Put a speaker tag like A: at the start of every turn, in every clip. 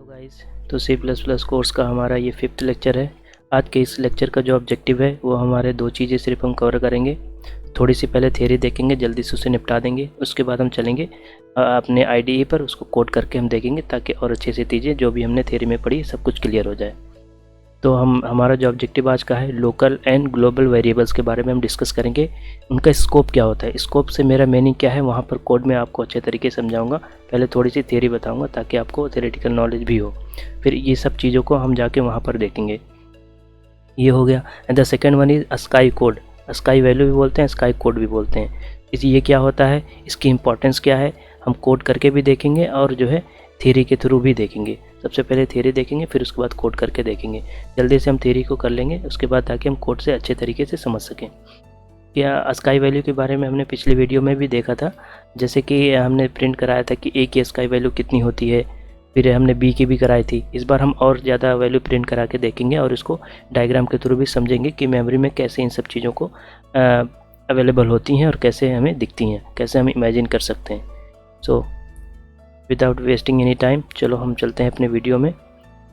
A: Guys, तो C plus plus course का हमारा ये 5th लेक्चर है। आज के इस लेक्चर का जो ऑब्जेक्टिव है वो हमारे दो चीज़ें सिर्फ हम कवर करेंगे। थोड़ी सी पहले थ्योरी देखेंगे, जल्दी से उसे निपटा देंगे। उसके बाद हम चलेंगे अपने आईडीई पर, उसको कोड करके हम देखेंगे ताकि और अच्छे से चीज़ें जो भी हमने थ्योरी में पढ़ी सब कुछ क्लियर हो जाए। तो हमारा जो ऑब्जेक्टिव आज का है, लोकल एंड ग्लोबल वेरिएबल्स के बारे में हम डिस्कस करेंगे। उनका स्कोप क्या होता है, स्कोप से मेरा मीनिंग क्या है, वहाँ पर कोड में आपको अच्छे तरीके से समझाऊंगा। पहले थोड़ी सी थ्योरी बताऊंगा ताकि आपको थ्योरेटिकल नॉलेज भी हो, फिर ये सब चीज़ों को हम जाके वहाँ पर देखेंगे। ये हो गया। And the second one is sky code. Sky value भी बोलते हैं, स्काई कोड भी बोलते हैं। ये क्या होता है, इसकी इंपॉर्टेंस क्या है, हम कोड करके भी देखेंगे और जो है थ्योरी के थ्रू भी देखेंगे। सबसे पहले थ्योरी देखेंगे, फिर उसके बाद कोड करके देखेंगे। जल्दी से हम थ्योरी को कर लेंगे, उसके बाद ताकि हम कोड से अच्छे तरीके से समझ सकें। क्या स्काई वैल्यू के बारे में हमने पिछली वीडियो में भी देखा था, जैसे कि हमने प्रिंट कराया था कि ए की स्काई वैल्यू कितनी होती है, फिर हमने बी की भी कराई थी। इस बार हम और ज़्यादा वैल्यू प्रिंट करा के देखेंगे और इसको डायग्राम के थ्रू भी समझेंगे कि मेमोरी में कैसे इन सब चीज़ों को अवेलेबल होती हैं और कैसे हमें दिखती हैं, कैसे हम इमेजिन कर सकते हैं। So without wasting any time, चलो हम चलते हैं अपने वीडियो में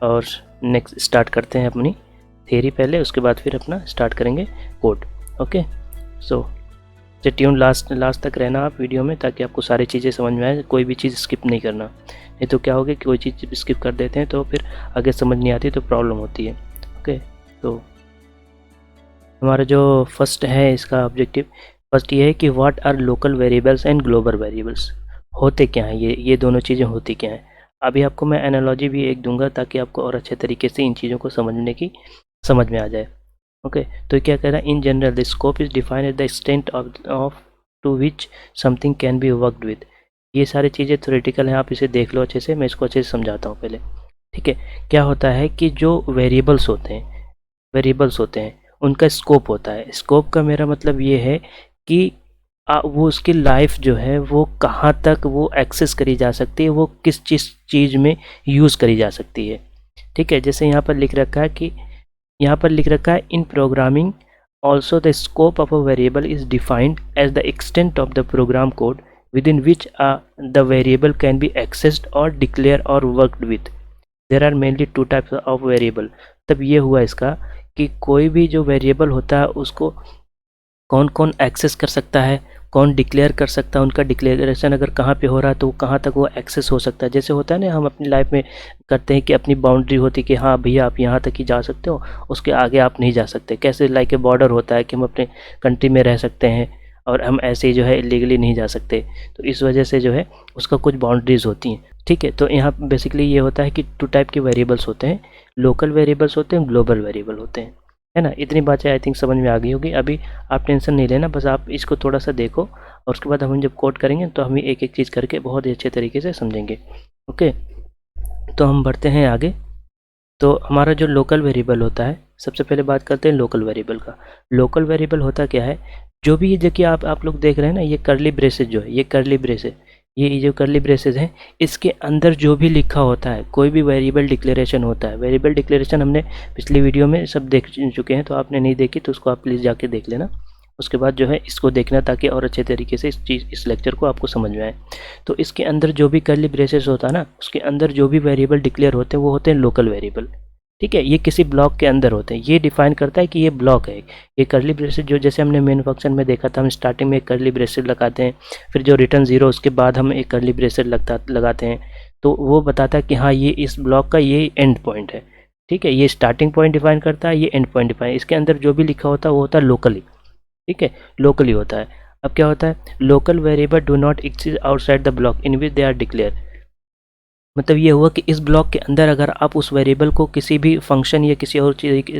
A: और नेक्स्ट स्टार्ट करते हैं अपनी थ्योरी पहले, उसके बाद फिर अपना स्टार्ट करेंगे कोड। ओके, सो ट्यून लास्ट तक रहना आप वीडियो में, ताकि आपको सारी चीज़ें समझ में आए, कोई भी चीज़ स्किप नहीं करना। नहीं तो क्या होगा कि कोई चीज़ स्किप कर देते हैं तो फिर आगे समझ नहीं आती, तो प्रॉब्लम होती है। ओके, तो हमारा जो फर्स्ट है इसका ऑब्जेक्टिव, फर्स्ट ये है कि what are local variables and global variables. होते क्या हैं ये दोनों चीज़ें होती क्या हैं। अभी आपको मैं एनालॉजी भी एक दूंगा ताकि आपको और अच्छे तरीके से इन चीज़ों को समझ में आ जाए। ओके, तो क्या कह रहा है, in general the scope is defined at the extent of to which something can be worked with. ये सारी चीज़ें थ्योरेटिकल हैं, आप इसे देख लो अच्छे से, मैं इसको अच्छे से समझाता हूँ पहले। ठीक है, क्या होता है कि जो वेरिएबल्स होते हैं उनका स्कोप होता है। स्कोप का मेरा मतलब ये है कि वो उसकी लाइफ जो है वो कहाँ तक वो एक्सेस करी जा सकती है, वो किस चीज़ में यूज़ करी जा सकती है। ठीक है, जैसे यहाँ पर लिख रखा है in programming also the scope of a variable is defined as the extent of the program code within which the variable can be accessed और डिक्लेयर और worked with. There are mainly two types of variable. तब ये हुआ इसका कि कोई भी जो वेरिएबल होता है उसको कौन कौन एक्सेस कर सकता है, कौन डिक्लेयर कर सकता है, उनका डिक्लेरेशन अगर कहाँ पे हो रहा है तो कहाँ तक वो एक्सेस हो सकता है। जैसे होता है ना, हम अपनी लाइफ में करते हैं कि अपनी बाउंड्री होती है कि हाँ भैया आप यहाँ तक ही जा सकते हो, उसके आगे आप नहीं जा सकते। कैसे लाइक ए बॉर्डर होता है कि हम अपने कंट्री में रह सकते हैं और हम ऐसे ही जो है इलीगली नहीं जा सकते, तो इस वजह से जो है उसका कुछ बाउंड्रीज़ होती हैं। ठीक है, तो यहाँ बेसिकली ये होता है कि टू टाइप के वेरिएबल्स होते हैं, लोकल वेरिएबल्स होते हैं, ग्लोबल वेरिएबल होते हैं, है ना। इतनी बातें आई थिंक समझ में आ गई होगी। अभी आप टेंशन नहीं लेना, बस आप इसको थोड़ा सा देखो और उसके बाद हम जब कोड करेंगे तो हम एक एक चीज़ करके बहुत ही अच्छे तरीके से समझेंगे। ओके, तो हम बढ़ते हैं आगे। तो हमारा जो लोकल वेरिएबल होता है, सबसे पहले बात करते हैं लोकल वेरिएबल का। लोकल वेरिएबल होता क्या है, जो भी ये देखिए आप लोग देख रहे हैं ना, ये कर्ली ब्रेसेस जो है, ये कर्ली ब्रेसेस, ये जो कर्ली ब्रेसेस हैं, इसके अंदर जो भी लिखा होता है, कोई भी वेरिएबल डिक्लेरेशन होता है। वेरिएबल डिक्लेरेशन हमने पिछली वीडियो में सब देख चुके हैं, तो आपने नहीं देखी तो उसको आप प्लीज़ जाके देख लेना। उसके बाद जो है इसको देखना ताकि और अच्छे तरीके से इस लेक्चर को आपको समझ में आए। तो इसके अंदर जो भी कर्ली ब्रेसेस होता है ना, उसके अंदर जो भी वेरिएबल डिक्लेयर होते हैं वो होते हैं लोकल वेरिएबल। ठीक है, ये किसी ब्लॉक के अंदर होते हैं, ये डिफाइन करता है कि ये ब्लॉक है। ये कर्ली ब्रेसेस जो जैसे हमने मेन फंक्शन में देखा था, हम स्टार्टिंग में एक कर्ली ब्रेसेस लगाते हैं, फिर जो रिटर्न 0 उसके बाद हम एक कर्ली ब्रेसेस लगाते हैं, तो वो बताता है कि हाँ ये इस ब्लॉक का ये एंड पॉइंट है। ठीक है, ये स्टार्टिंग पॉइंट डिफाइन करता है, ये एंड पॉइंट डिफाइन, इसके अंदर जो भी लिखा होता है वो होता है लोकली। ठीक है, लोकली होता है। अब क्या होता है, local variable do not exist outside the block in which they are declare. मतलब ये हुआ कि इस ब्लॉक के अंदर अगर आप उस वेरिएबल को किसी भी फंक्शन या किसी और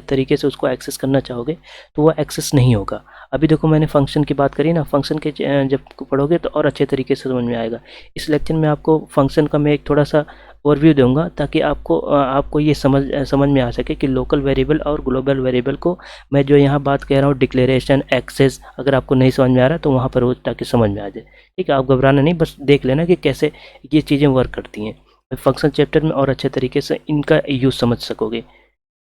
A: तरीके से उसको एक्सेस करना चाहोगे तो वो एक्सेस नहीं होगा। अभी देखो मैंने फंक्शन की बात करी ना, फंक्शन के जब पढ़ोगे तो और अच्छे तरीके से समझ में आएगा। इस लेक्चर में आपको फंक्शन का मैं एक थोड़ा सा ओवरव्यू दूंगा ताकि आपको ये समझ में आ सके कि लोकल वेरिएबल और ग्लोबल वेरिएबल को मैं जो यहाँ बात कह रहा हूँ, डिक्लेरेशन, एक्सेस, अगर आपको नहीं समझ में आ रहा तो वहाँ पर वो ताकि समझ में आ जाए। ठीक है, आप घबराना नहीं, बस देख लेना कि कैसे ये चीज़ें वर्क करती हैं। फंक्शन चैप्टर में और अच्छे तरीके से इनका यूज़ समझ सकोगे,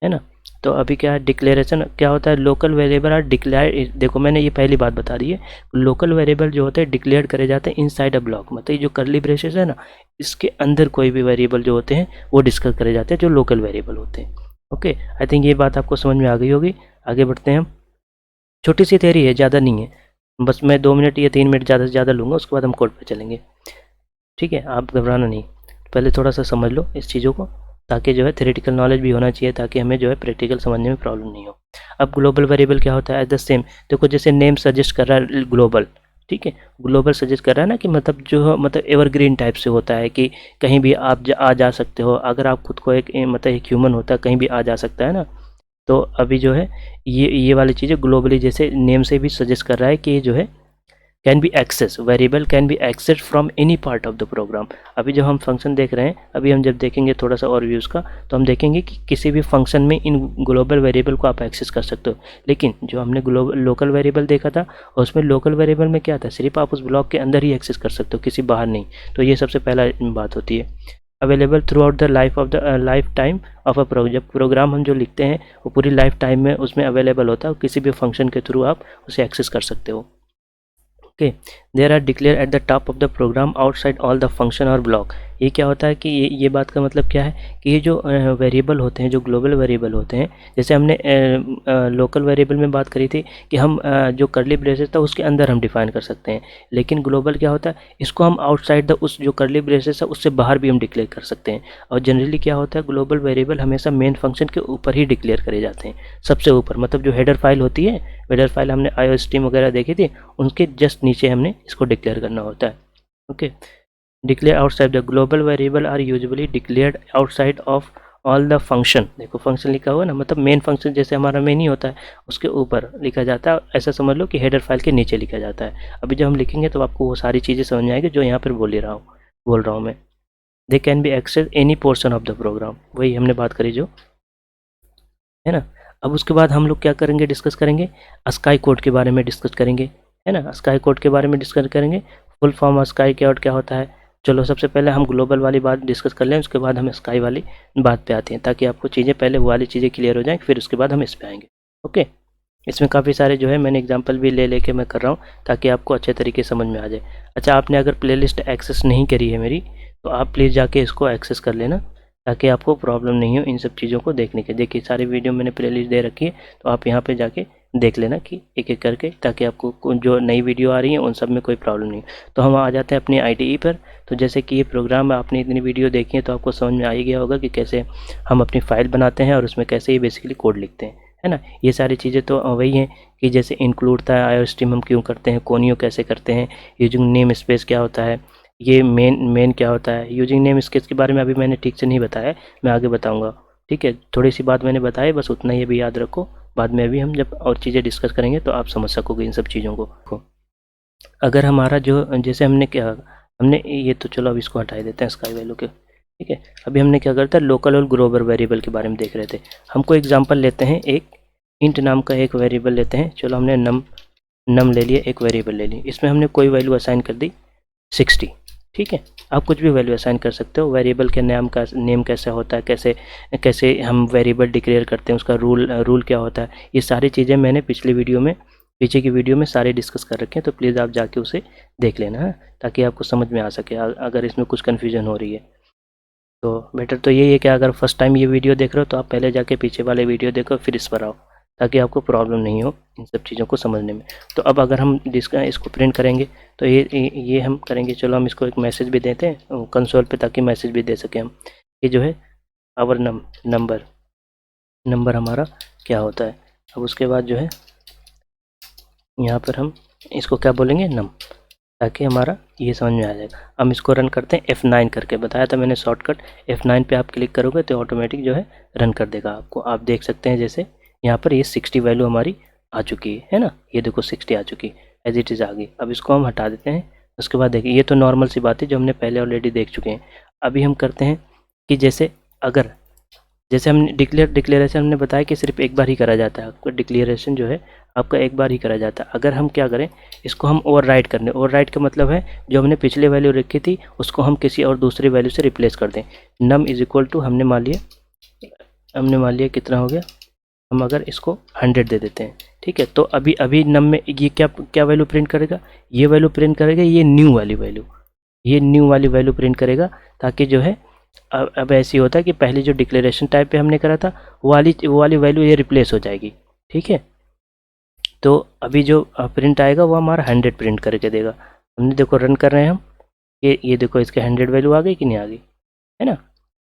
A: है ना। तो अभी क्या है, डिक्लेरेशन क्या होता है, लोकल वेरिएबल आर डिक्लेयर। देखो मैंने ये पहली बात बता दी है, लोकल वेरिएबल जो होते हैं डिक्लेयर करे जाते हैं इनसाइड अ ब्लॉक, मतलब ये जो कर्ली ब्रेसेस है ना, इसके अंदर कोई भी वेरिएबल जो होते हैं वो डिस्कस करे जाते हैं जो लोकल वेरिएबल होते हैं। ओके, आई थिंक ये बात आपको समझ में आ गई होगी। आगे बढ़ते हैं हम। छोटी सी थ्योरी है, ज़्यादा नहीं है, बस मैं 2 मिनट या 3 मिनट ज़्यादा से ज़्यादा लूँगा, उसके बाद हम कोड पे चलेंगे। ठीक है, आप घबराना नहीं, पहले थोड़ा सा समझ लो इस चीज़ों को, ताकि जो है थ्योरेटिकल नॉलेज भी होना चाहिए, ताकि हमें जो है प्रैक्टिकल समझने में प्रॉब्लम नहीं हो। अब ग्लोबल वेरिएबल क्या होता है, एज द सेम, देखो जैसे नेम सजेस्ट कर रहा है ग्लोबल, ठीक है, ग्लोबल सजेस्ट कर रहा है ना कि मतलब जो मतलब एवरग्रीन टाइप से होता है कि कहीं भी आप आ जा सकते हो, अगर आप खुद को एक मतलब एक ह्यूमन होता है कहीं भी आ जा सकता है ना। तो अभी जो है ये वाली चीज़ें ग्लोबली जैसे नेम से भी सजेस्ट कर रहा है कि ये जो है can be access, variable can be access from any part of the program. अभी जब हम फंक्शन देख रहे हैं, अभी हम जब देखेंगे थोड़ा सा और व्यूज़ का, तो हम देखेंगे कि किसी भी फंक्शन में इन ग्लोबल वेरिएबल को आप एक्सेस कर सकते हो। लेकिन जो हमने ग्लोबल लोकल वेरिएबल देखा था, उसमें लोकल वेरिएबल में क्या था, सिर्फ आप उस ब्लॉक के अंदर ही एक्सेस कर सकते हो, किसी बाहर नहीं। तो ये सबसे पहला बात होती है। Available throughout the lifetime of a program, जब प्रोग्राम हम जो लिखते हैं वो पूरी लाइफ टाइम में उसमें अवेलेबल होता है, किसी भी फंक्शन के थ्रू आप उसे एक्सेस कर सकते हो। Okay, there are declare at the top of the program outside all the function और ब्लॉक। ये क्या होता है कि ये बात का मतलब क्या है कि ये जो वेरिएबल होते हैं, जो ग्लोबल वेरिएबल होते हैं, जैसे हमने लोकल वेरिएबल में बात करी थी कि हम जो कर्ली ब्रेसेस था उसके अंदर हम डिफाइन कर सकते हैं, लेकिन ग्लोबल क्या होता है, इसको हम आउटसाइड द उस जो कर्ली ब्रेसेस है उससे बाहर भी हम डिक्लेयर कर सकते हैं। और जनरली क्या होता है, ग्लोबल वेरिएबल हमेशा मेन फंक्शन के ऊपर ही डिक्लेयर करे जाते हैं, सबसे ऊपर, मतलब जो हेडर फाइल होती है, हेडर फाइल हमने IOStream वगैरह देखी थी, उनके जस्ट नीचे हमने इसको डिक्लेयर करना होता है। Okay, declare outside the global variable are usually declared outside of all the function. देखो फंक्शन लिखा हुआ ना, मतलब मेन फंक्शन जैसे हमारा मेन ही होता है उसके ऊपर लिखा जाता है, ऐसा समझ लो कि हेडर फाइल के नीचे लिखा जाता है। अभी जब हम लिखेंगे तो आपको वो सारी चीज़ें समझ में आएगी जो यहाँ पर बोल रहा हूँ मैं। They can be access any portion of the program, वही हमने बात करी जो है ना। अब उसके बाद हम लोग क्या करेंगे, डिस्कस करेंगे स्काई कोड के बारे में डिस्कस करेंगे, है ना, स्काई कोड के बारे में डिस्कस करेंगे। फुल फॉर्म स्काई कोड क्या होता है, चलो सबसे पहले हम ग्लोबल वाली बात डिस्कस कर लें, उसके बाद हम स्काई वाली बात पे आते हैं, ताकि आपको चीज़ें पहले वो वाली चीज़ें क्लियर हो जाएँ, फिर उसके बाद हम इस पे आएंगे। ओके, इसमें काफ़ी सारे जो है मैंने एग्जांपल भी लेके मैं कर रहा हूँ, ताकि आपको अच्छे तरीके से समझ में आ जाए। अच्छा, आपने अगर प्लेलिस्ट एक्सेस नहीं करी है मेरी, तो आप प्लीज़ जाके इसको एक्सेस कर लेना, ताकि आपको प्रॉब्लम नहीं हो इन सब चीज़ों को देखने के। देखिए सारी वीडियो मैंने प्लेलिस्ट दे रखी है, तो आप यहाँ पे जाके देख लेना कि एक एक करके, ताकि आपको जो नई वीडियो आ रही है उन सब में कोई प्रॉब्लम नहीं। तो हम आ जाते हैं अपनी IDE पर। तो जैसे कि ये प्रोग्राम आपने इतनी वीडियो देखी है, तो आपको समझ में आ ही गया होगा कि कैसे हम अपनी फ़ाइल बनाते हैं और उसमें कैसे ये बेसिकली कोड लिखते हैं, है ना। ये सारी चीज़ें तो वही हैं कि जैसे इंक्लूड था, IOStream हम क्यों करते हैं, कोनियो कैसे करते हैं, यूजिंग नेम स्पेस क्या होता है, ये मेन क्या होता है, यूजिंग नेम स्पेस के बारे में अभी मैंने ठीक से नहीं बताया, मैं आगे बताऊंगा। ठीक है, थोड़ी सी बात मैंने बताई, बस उतना ही अभी याद रखो, बाद में अभी हम जब और चीज़ें डिस्कस करेंगे तो आप समझ सकोगे इन सब चीज़ों को। अगर हमारा जो जैसे हमने ये तो चलो अब इसको हटा देते हैं स्काई वैल्यू के। ठीक है, अभी हमने क्या करता है, लोकल और ग्लोबल वेरिएबल के बारे में देख रहे थे। हमको एग्जांपल लेते हैं, एक इंट नाम का एक वेरिएबल लेते हैं। चलो हमने नम ले लिया, एक वेरिएबल ले ली, इसमें हमने कोई वैल्यू असाइन कर दी 60। ठीक है, आप कुछ भी वैल्यू असाइन कर सकते हो। वेरिएबल के नेम कैसे होता है, कैसे कैसे हम वेरिएबल डिक्लेयर करते हैं, उसका रूल क्या होता है, ये सारी चीज़ें मैंने पीछे की वीडियो में सारे डिस्कस कर रखे हैं, तो प्लीज़ आप जाके उसे देख लेना है, ताकि आपको समझ में आ सके। अगर इसमें कुछ कन्फ्यूजन हो रही है तो बेटर तो यही है कि अगर फर्स्ट टाइम ये वीडियो देख रहे हो तो आप पहले जाके पीछे वाले वीडियो देखो, फिर इस पर आओ, ताकि आपको प्रॉब्लम नहीं हो इन सब चीज़ों को समझने में। तो अब अगर हम इसको प्रिंट करेंगे तो ये हम करेंगे। चलो हम इसको एक मैसेज भी देते हैं कंसोल पे, ताकि मैसेज भी दे सकें हम। ये जो है आवर नंबर हमारा क्या होता है। अब उसके बाद जो है यहाँ पर हम इसको क्या बोलेंगे, नम, ताकि हमारा ये समझ में आ जाएगा। हम इसको रन करते हैं F9 करके, बताया था मैंने शॉर्टकट। F9 पे आप क्लिक करोगे तो ऑटोमेटिक जो है रन कर देगा आपको। आप देख सकते हैं जैसे यहाँ पर ये 60 वैल्यू हमारी आ चुकी है ना, ये देखो 60 आ चुकी, एज इट इज़ आ गई। अब इसको हम हटा देते हैं। उसके बाद देखिए, ये तो नॉर्मल सी बात है जो हमने पहले ऑलरेडी देख चुके हैं। अभी हम करते हैं कि जैसे हमने डिक्लेरेशन हमने बताया कि सिर्फ एक बार ही करा जाता है, आपका डिक्लेरेशन जो है आपका एक बार ही करा जाता है। अगर हम क्या करें, इसको हम ओवरराइट करने, ओवरराइट का मतलब है जो हमने पिछले वैल्यू रखी थी उसको हम किसी और दूसरी वैल्यू से रिप्लेस कर दें। नम इज इक्वल टू हमने मान लिया कितना हो गया हम अगर इसको 100 दे देते हैं, ठीक है, तो अभी नम में ये क्या वैल्यू प्रिंट करेगा, ये वैल्यू प्रिंट करेगा, ये न्यू वाली वैल्यू, ये न्यू वाली वैल्यू प्रिंट करेगा, ताकि जो है अब ऐसे होता है कि पहले जो डिक्लेरेशन टाइप पे हमने करा था वो वाली वैल्यू ये रिप्लेस हो जाएगी, ठीक है। तो अभी जो प्रिंट आएगा वो हमारा 100 प्रिंट करके देगा। हमने देखो रन कर रहे हैं हम, ये देखो इसके 100 वैल्यू आ गई कि नहीं आ गई, है ना।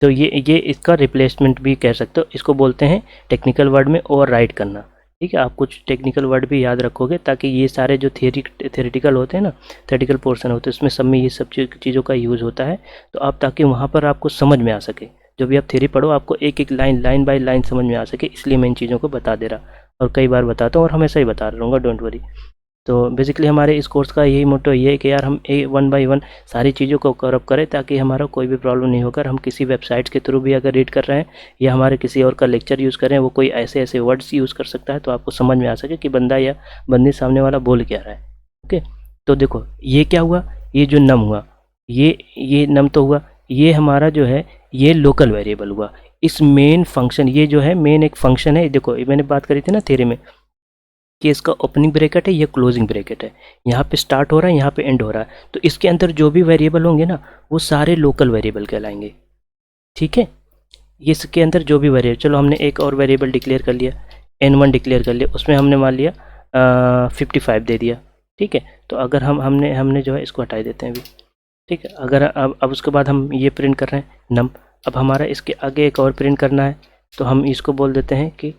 A: तो ये इसका रिप्लेसमेंट भी कह सकते हो, इसको बोलते हैं टेक्निकल वर्ड में ओवरराइट करना, ठीक है। आप कुछ टेक्निकल वर्ड भी याद रखोगे ताकि ये सारे जो थेरेटिकल होते हैं ना, थेरेटिकल पोर्शन होते हैं, उसमें सब में ये सब चीज़ों का यूज़ होता है। तो आप ताकि वहाँ पर आपको समझ में आ सके, जो भी आप थ्योरी पढ़ो आपको एक एक लाइन बाय लाइन समझ में आ सके, इसलिए मैं इन चीज़ों को बता दे रहा, और कई बार बताता हूँ और हमेशा ही बता रहूँगा, डोंट वरी। तो बेसिकली हमारे इस कोर्स का यही मोटो ये है कि यार हम 1 बाय 1 सारी चीज़ों को कवर अप करें, ताकि हमारा कोई भी प्रॉब्लम नहीं होकर हम किसी वेबसाइट्स के थ्रू भी अगर रीड कर रहे हैं या हमारे किसी और का लेक्चर यूज़ कर रहे हैं, वो कोई ऐसे वर्ड्स यूज़ कर सकता है, तो आपको समझ में आ सके कि बंदा या बंदी सामने वाला बोल क्या रहा है। ओके, तो देखो ये क्या हुआ, ये जो नम हुआ, ये नम तो हुआ, ये हमारा जो है ये लोकल वेरिएबल हुआ। इस मेन फंक्शन, ये जो है मेन एक फंक्शन है, देखो मैंने बात करी थी ना थ्योरी में कि इसका ओपनिंग ब्रैकेट है, ये क्लोजिंग ब्रैकेट है, यहाँ पे स्टार्ट हो रहा है, यहाँ पे एंड हो रहा है। तो इसके अंदर जो भी वेरिएबल होंगे ना वो सारे लोकल वेरिएबल कहलाएंगे, ठीक है। इसके अंदर जो भी वेरिएबल, चलो हमने एक और वेरिएबल डिक्लेयर कर लिया, n1 डिक्लेयर कर लिया, उसमें हमने मान लिया 55 दे दिया, ठीक है। तो अगर हमने जो है इसको हटा देते हैं अभी, ठीक है। अगर अब उसके बाद हम ये प्रिंट कर रहे हैं नम, अब हमारा इसके आगे एक और प्रिंट करना है, तो हम इसको बोल देते हैं कि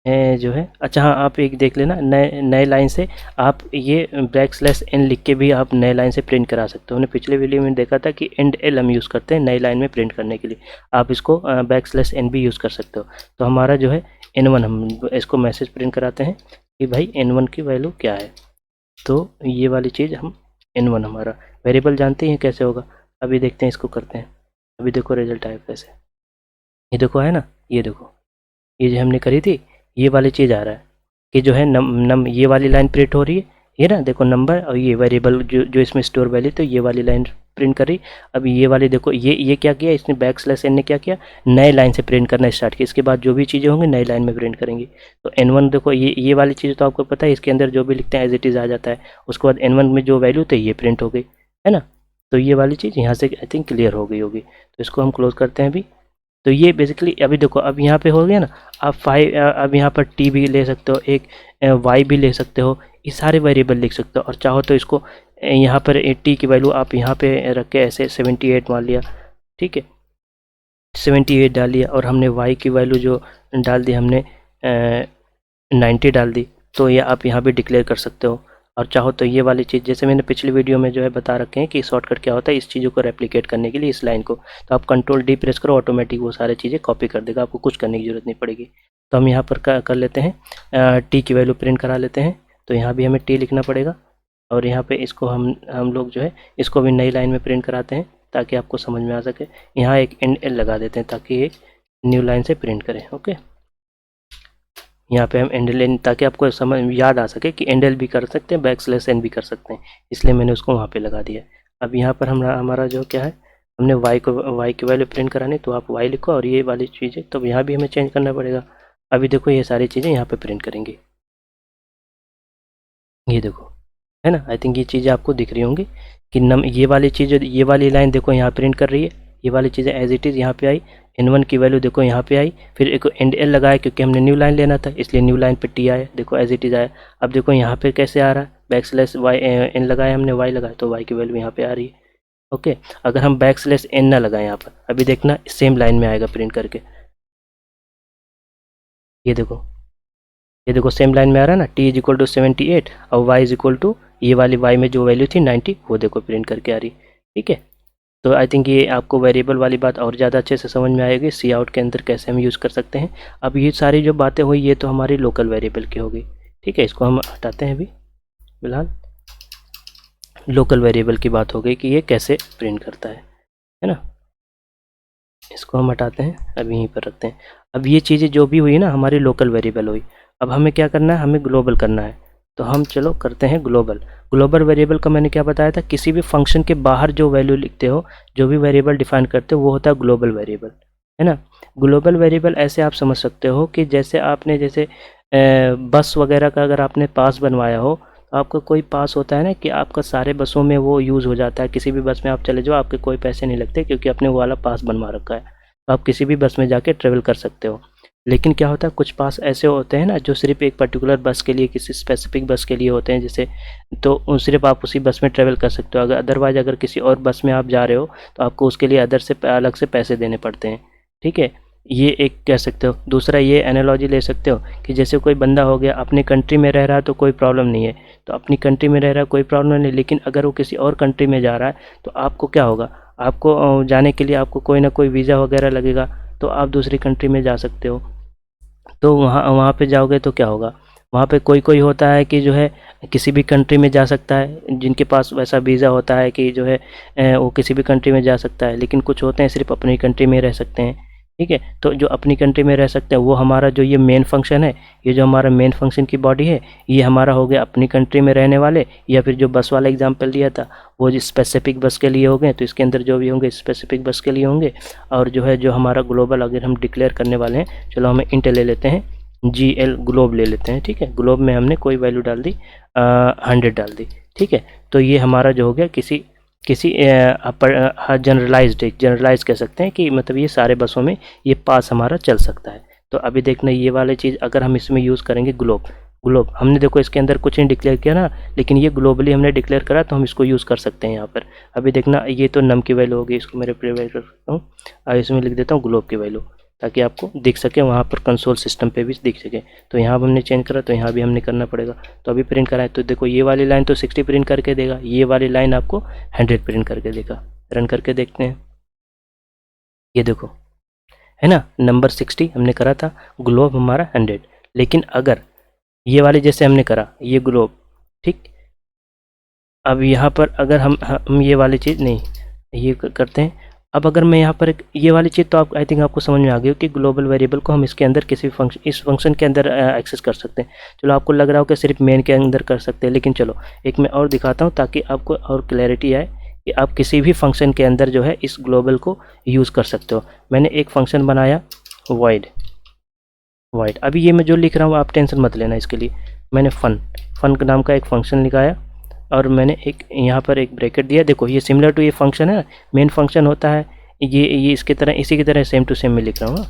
A: जो है, अच्छा हाँ, आप एक देख लेना, नए लाइन से आप ये \n लिख के भी आप नए लाइन से प्रिंट करा सकते हो। हमने पिछले वीडियो में देखा था कि &l हम यूज़ करते हैं नई लाइन में प्रिंट करने के लिए, आप इसको \n भी यूज़ कर सकते हो। तो हमारा जो है n1, हम इसको मैसेज प्रिंट कराते हैं कि भाई n1 की वैल्यू क्या है। तो ये वाली चीज़ हम n1 हमारा वेरिएबल जानते हैं कैसे होगा, अभी देखते हैं, इसको करते हैं। अभी देखो रिजल्ट आया कैसे, ये देखो है ना, ये देखो ये जो हमने करी थी ये वाली चीज़ आ रहा है कि जो है नम ये वाली लाइन प्रिंट हो रही है, ये ना देखो नंबर, और ये वेरिएबल जो इसमें स्टोर वैल्यू, तो ये वाली लाइन प्रिंट कर रही। अब ये वाली देखो, ये क्या किया इसने, \n ने क्या किया, नए लाइन से प्रिंट करना स्टार्ट किया। इसके बाद जो भी चीज़ें होंगी नई लाइन में प्रिंट करेंगे। तो n1 देखो, ये वाली चीज़ तो आपको पता है, इसके अंदर जो भी लिखते हैं एज इट इज़ आ जाता है। उसके बाद n1 में जो वैल्यू थे ये प्रिंट हो गई, है ना। तो ये वाली चीज़ यहाँ से आई थिंक क्लियर हो गई होगी। तो इसको हम क्लोज करते हैं अभी। तो ये बेसिकली अभी देखो, अब यहाँ पे हो गया ना, आप 5, अब यहाँ पर t भी ले सकते हो, एक y भी ले सकते हो, ये सारे वेरिएबल लिख सकते हो। और चाहो तो इसको यहाँ पर t की वैल्यू आप यहाँ पे रख के ऐसे 78 मान लिया, ठीक है, 78 डाल लिया, और हमने y की वैल्यू जो डाल दी हमने 90 डाल दी। तो ये आप यहाँ भी डिक्लेयर कर सकते हो। और चाहो तो ये वाली चीज़, जैसे मैंने पिछली वीडियो में जो है बता रखे हैं कि शॉर्टकट क्या होता है इस चीज़ों को रेप्लिकेट करने के लिए, इस लाइन को, तो आप Ctrl+D प्रेस करो, ऑटोमेटिक वो सारी चीज़ें कॉपी कर देगा, आपको कुछ करने की ज़रूरत नहीं पड़ेगी। तो हम यहाँ पर कर लेते हैं, टी की वैल्यू प्रिंट करा लेते हैं। तो यहाँ भी हमें टी लिखना पड़ेगा, और यहाँ पर इसको हम लोग जो है इसको भी नई लाइन में प्रिंट कराते हैं ताकि आपको समझ में आ सके। यहाँ एक &l लगा देते हैं ताकि एक न्यू लाइन से प्रिंट करें। ओके, यहाँ पे हम &l, ताकि आपको समझ याद आ सके कि &l भी कर सकते हैं, \n भी कर सकते हैं, इसलिए मैंने उसको वहाँ पे लगा दिया। अब यहाँ पर हमारा जो क्या है, हमने y की वैल्यू प्रिंट करानी, तो आप y लिखो, और ये वाली चीज़ें तो यहाँ भी हमें चेंज करना पड़ेगा। अभी देखो ये सारी चीज़ें यहाँ पे प्रिंट करेंगे, ये देखो, है ना। आई थिंक ये चीज़ें आपको दिख रही होंगी कि ये वाली चीज़, ये वाली लाइन देखो यहाँ प्रिंट कर रही है, ये वाली चीज़ें एज इट इज़ यहाँ पे आई, n1 की वैल्यू देखो यहाँ पे आई, फिर एक &l लगाया क्योंकि हमने न्यू लाइन लेना था, इसलिए न्यू लाइन पे t आया, देखो एज इट इज़ आया। अब देखो यहाँ पे कैसे आ रहा है, \n लगाया हमने, y लगाया, तो y की वैल्यू यहाँ पे आ रही है। ओके, अगर हम \n ना लगाएं यहाँ पर, अभी देखना सेम लाइन में आएगा प्रिंट करके, ये देखो सेम लाइन में आ रहा है ना, t = 78 और y = ये वाली y में जो वैल्यू थी 90, वो देखो प्रिंट करके आ रही, ठीक है। तो आई थिंक ये आपको वेरिएबल वाली बात और ज़्यादा अच्छे से समझ में आएगी, सी आउट के अंदर कैसे हम यूज़ कर सकते हैं। अब ये सारी जो बातें हुई ये तो हमारी लोकल वेरिएबल की हो गई, ठीक है। इसको हम हटाते हैं अभी फिलहाल, लोकल वेरिएबल की बात हो गई कि ये कैसे प्रिंट करता है ना। इसको हम हटाते हैं, अभी यहीं पर रखते हैं। अब ये चीज़ें जो भी हुई ना हमारी लोकल वेरिएबल हुई, अब हमें क्या करना है, हमें ग्लोबल करना है। तो हम चलो करते हैं ग्लोबल वेरिएबल का मैंने क्या बताया था, किसी भी फंक्शन के बाहर जो वैल्यू लिखते हो, जो भी वेरिएबल डिफाइन करते हो, वो होता है ग्लोबल वेरिएबल, है ना। ग्लोबल वेरिएबल ऐसे आप समझ सकते हो कि जैसे आपने जैसे बस वगैरह का अगर आपने पास बनवाया हो, तो आपका कोई पास होता है ना कि आपका सारे बसों में वो यूज़ हो जाता है, किसी भी बस में आप चले जाओ आपके कोई पैसे नहीं लगते क्योंकि आपने वो वाला पास बनवा रखा है, तो आप किसी भी बस में जाके ट्रेवल कर सकते हो। लेकिन क्या होता है, कुछ पास ऐसे होते हैं ना जो सिर्फ एक पर्टिकुलर बस के लिए, किसी स्पेसिफिक बस के लिए होते हैं, जैसे तो सिर्फ आप उसी बस में ट्रेवल कर सकते हो। अगर अदरवाइज अगर किसी और बस में आप जा रहे हो तो आपको उसके लिए अदर से अलग से पैसे देने पड़ते हैं। ठीक है, ये एक कह सकते हो। दूसरा ये एनालॉजी ले सकते हो कि जैसे कोई बंदा हो गया अपनी कंट्री में रह रहा है तो कोई प्रॉब्लम नहीं है, तो अपनी कंट्री में रह रहा है कोई प्रॉब्लम नहीं, लेकिन अगर वो किसी और कंट्री में जा रहा है तो आपको क्या होगा, आपको जाने के लिए आपको कोई ना कोई वीज़ा वगैरह लगेगा, तो आप दूसरी कंट्री में जा सकते हो। तो वहाँ वहाँ पे जाओगे तो क्या होगा, वहाँ पे कोई कोई होता है कि जो है किसी भी कंट्री में जा सकता है, जिनके पास वैसा वीज़ा होता है कि जो है वो किसी भी कंट्री में जा सकता है, लेकिन कुछ होते हैं सिर्फ अपनी कंट्री में रह सकते हैं। ठीक है, तो जो अपनी कंट्री में रह सकते हैं वो हमारा जो ये मेन फंक्शन है, ये जो हमारा मेन फंक्शन की बॉडी है, ये हमारा हो गया अपनी कंट्री में रहने वाले, या फिर जो बस वाला एग्जांपल दिया था वो जो स्पेसिफिक बस के लिए हो गए, तो इसके अंदर जो भी होंगे स्पेसिफिक बस के लिए होंगे। और जो है जो हमारा ग्लोबल अगर हम डिक्लेयर करने वाले हैं, चलो हमें इंट ले लेते हैं, GL ग्लोब ले लेते हैं। ठीक है, ग्लोब में हमने कोई वैल्यू डाल दी 100 डाल दी। ठीक है, तो ये हमारा जो हो गया किसी किसी जनरलाइज कह सकते हैं कि मतलब ये सारे बसों में ये पास हमारा चल सकता है। तो अभी देखना ये वाली चीज़ अगर हम इसमें यूज़ करेंगे ग्लोब, ग्लोब हमने देखो इसके अंदर कुछ नहीं डिक्लेयर किया ना, लेकिन ये ग्लोबली हमने डिक्लेयर करा तो हम इसको यूज़ कर सकते हैं यहाँ पर। अभी देखना ये तो नम की वैल्यू होगी, इसको मैं रिप्लेस कर सकता हूँ और इसमें लिख देता हूँ ग्लोब की वैल्यू, ताकि आपको दिख सके वहाँ पर कंसोल सिस्टम पे भी दिख सके। तो यहाँ पर हमने चेंज करा तो यहाँ भी हमने करना पड़ेगा। तो अभी प्रिंट कराए तो देखो ये वाली लाइन तो 60 प्रिंट करके देगा, ये वाली लाइन आपको 100 प्रिंट करके देगा। रन करके देखते हैं, ये देखो है ना, नंबर 60 हमने करा था, ग्लोब हमारा 100। लेकिन अगर ये वाले जैसे हमने करा ये ग्लोब, ठीक, अब यहाँ पर अगर हम ये वाली चीज़ नहीं ये करते हैं। अब अगर मैं यहाँ पर एक ये वाली चीज़ तो आप आई थिंक आपको समझ में आ गई हो कि ग्लोबल वेरिएबल को हम इसके अंदर किसी भी फंक्शन, इस फंक्शन के अंदर एक्सेस कर सकते हैं। चलो आपको लग रहा हो कि सिर्फ मेन के अंदर कर सकते हैं, लेकिन चलो एक मैं और दिखाता हूँ ताकि आपको और क्लैरिटी आए कि आप किसी भी फंक्शन के अंदर जो है इस ग्लोबल को यूज़ कर सकते हो। मैंने एक फंक्शन बनाया वॉइड, अभी ये मैं जो लिख रहा हूँ आप टेंशन मत लेना, इसके लिए मैंने फन नाम का एक फंक्शन लिखाया और मैंने एक यहाँ पर एक ब्रैकेट दिया। देखो ये सिमिलर टू ये फंक्शन है, मेन फंक्शन होता है ये इसकी तरह, इसी की तरह सेम टू सेम मैं लिख रहा हूँ।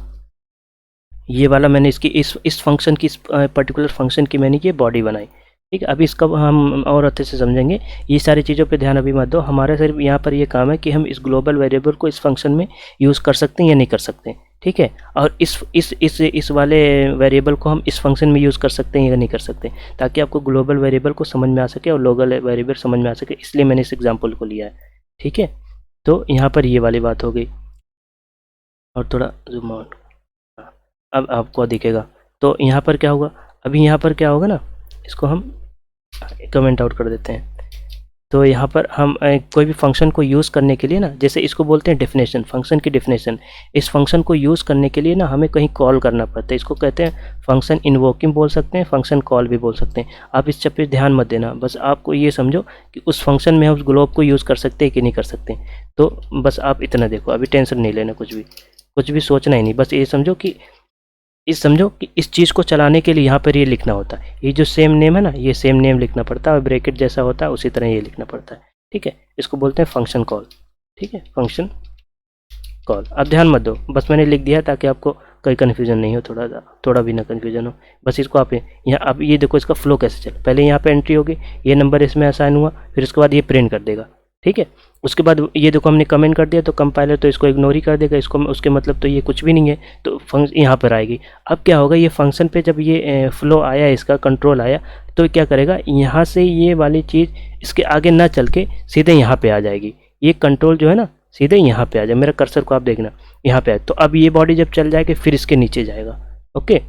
A: ये वाला मैंने इसकी इस फंक्शन की, इस पर्टिकुलर फंक्शन की मैंने ये बॉडी बनाई। ठीक है, अभी इसका हम और अच्छे से समझेंगे। ये सारी चीज़ों पे ध्यान अभी मत दो, हमारा सिर्फ यहाँ पर ये काम है कि हम इस ग्लोबल वेरिएबल को इस फंक्शन में यूज़ कर सकते हैं या नहीं कर सकते। ठीक है, और इस वाले वेरिएबल को हम इस फंक्शन में यूज़ कर सकते हैं या नहीं कर सकते, ताकि आपको ग्लोबल वेरिएबल को समझ में आ सके और लोकल वेरिएबल समझ में आ सके, इसलिए मैंने इस एग्जाम्पल को लिया है। ठीक है, तो यहाँ पर ये वाली बात हो गई। और थोड़ा जूम आउट, अब आपको दिखेगा। तो यहाँ पर क्या होगा, अभी यहाँ पर क्या होगा ना, इसको हम कमेंट आउट कर देते हैं। तो यहाँ पर हम कोई भी फंक्शन को यूज़ करने के लिए ना, जैसे इसको बोलते हैं डेफिनेशन, फंक्शन की डेफिनेशन। इस फंक्शन को यूज़ करने के लिए ना हमें कहीं कॉल करना पड़ता है, इसको कहते हैं फंक्शन इन्वोकिंग बोल सकते हैं, फंक्शन कॉल भी बोल सकते हैं। आप इस चीज़ पे ध्यान मत देना, बस आपको ये समझो कि उस फंक्शन में हम उस ग्लोब को यूज़ कर सकते हैं कि नहीं कर सकते। तो बस आप इतना देखो, अभी टेंशन नहीं लेना, कुछ भी सोचना ही नहीं, बस ये समझो कि इस चीज़ को चलाने के लिए यहाँ पर ये लिखना होता है, ये जो सेम नेम है ना, ये सेम नेम लिखना पड़ता है और ब्रैकेट जैसा होता है उसी तरह ये लिखना पड़ता है। ठीक है, इसको बोलते हैं फंक्शन कॉल। ठीक है, फंक्शन कॉल। अब ध्यान मत दो, बस मैंने लिख दिया ताकि आपको कोई कन्फ्यूजन नहीं हो, थोड़ा भी ना कन्फ्यूजन हो। बस इसको आप यहाँ, अब ये देखो इसका फ्लो कैसे चल, पहले यहाँ पे एंट्री होगी, ये नंबर इसमें असाइन हुआ, फिर उसके बाद ये प्रिंट कर देगा। ठीक है, उसके बाद ये देखो हमने कमेंट कर दिया तो कंपाइलर तो इसको इग्नोर ही कर देगा, इसको उसके मतलब तो ये कुछ भी नहीं है, तो फंक्शन यहाँ पर आएगी। अब क्या होगा, ये फंक्शन पे जब ये फ्लो आया, इसका कंट्रोल आया, तो क्या करेगा, यहाँ से ये वाली चीज़ इसके आगे ना चल के सीधे यहाँ पे आ जाएगी। ये कंट्रोल जो है ना सीधे यहाँ पे आ जाए, मेरा कर्सर को आप देखना यहाँ पे आए, तो अब ये बॉडी जब चल जाएगी फिर इसके नीचे जाएगा। ओके,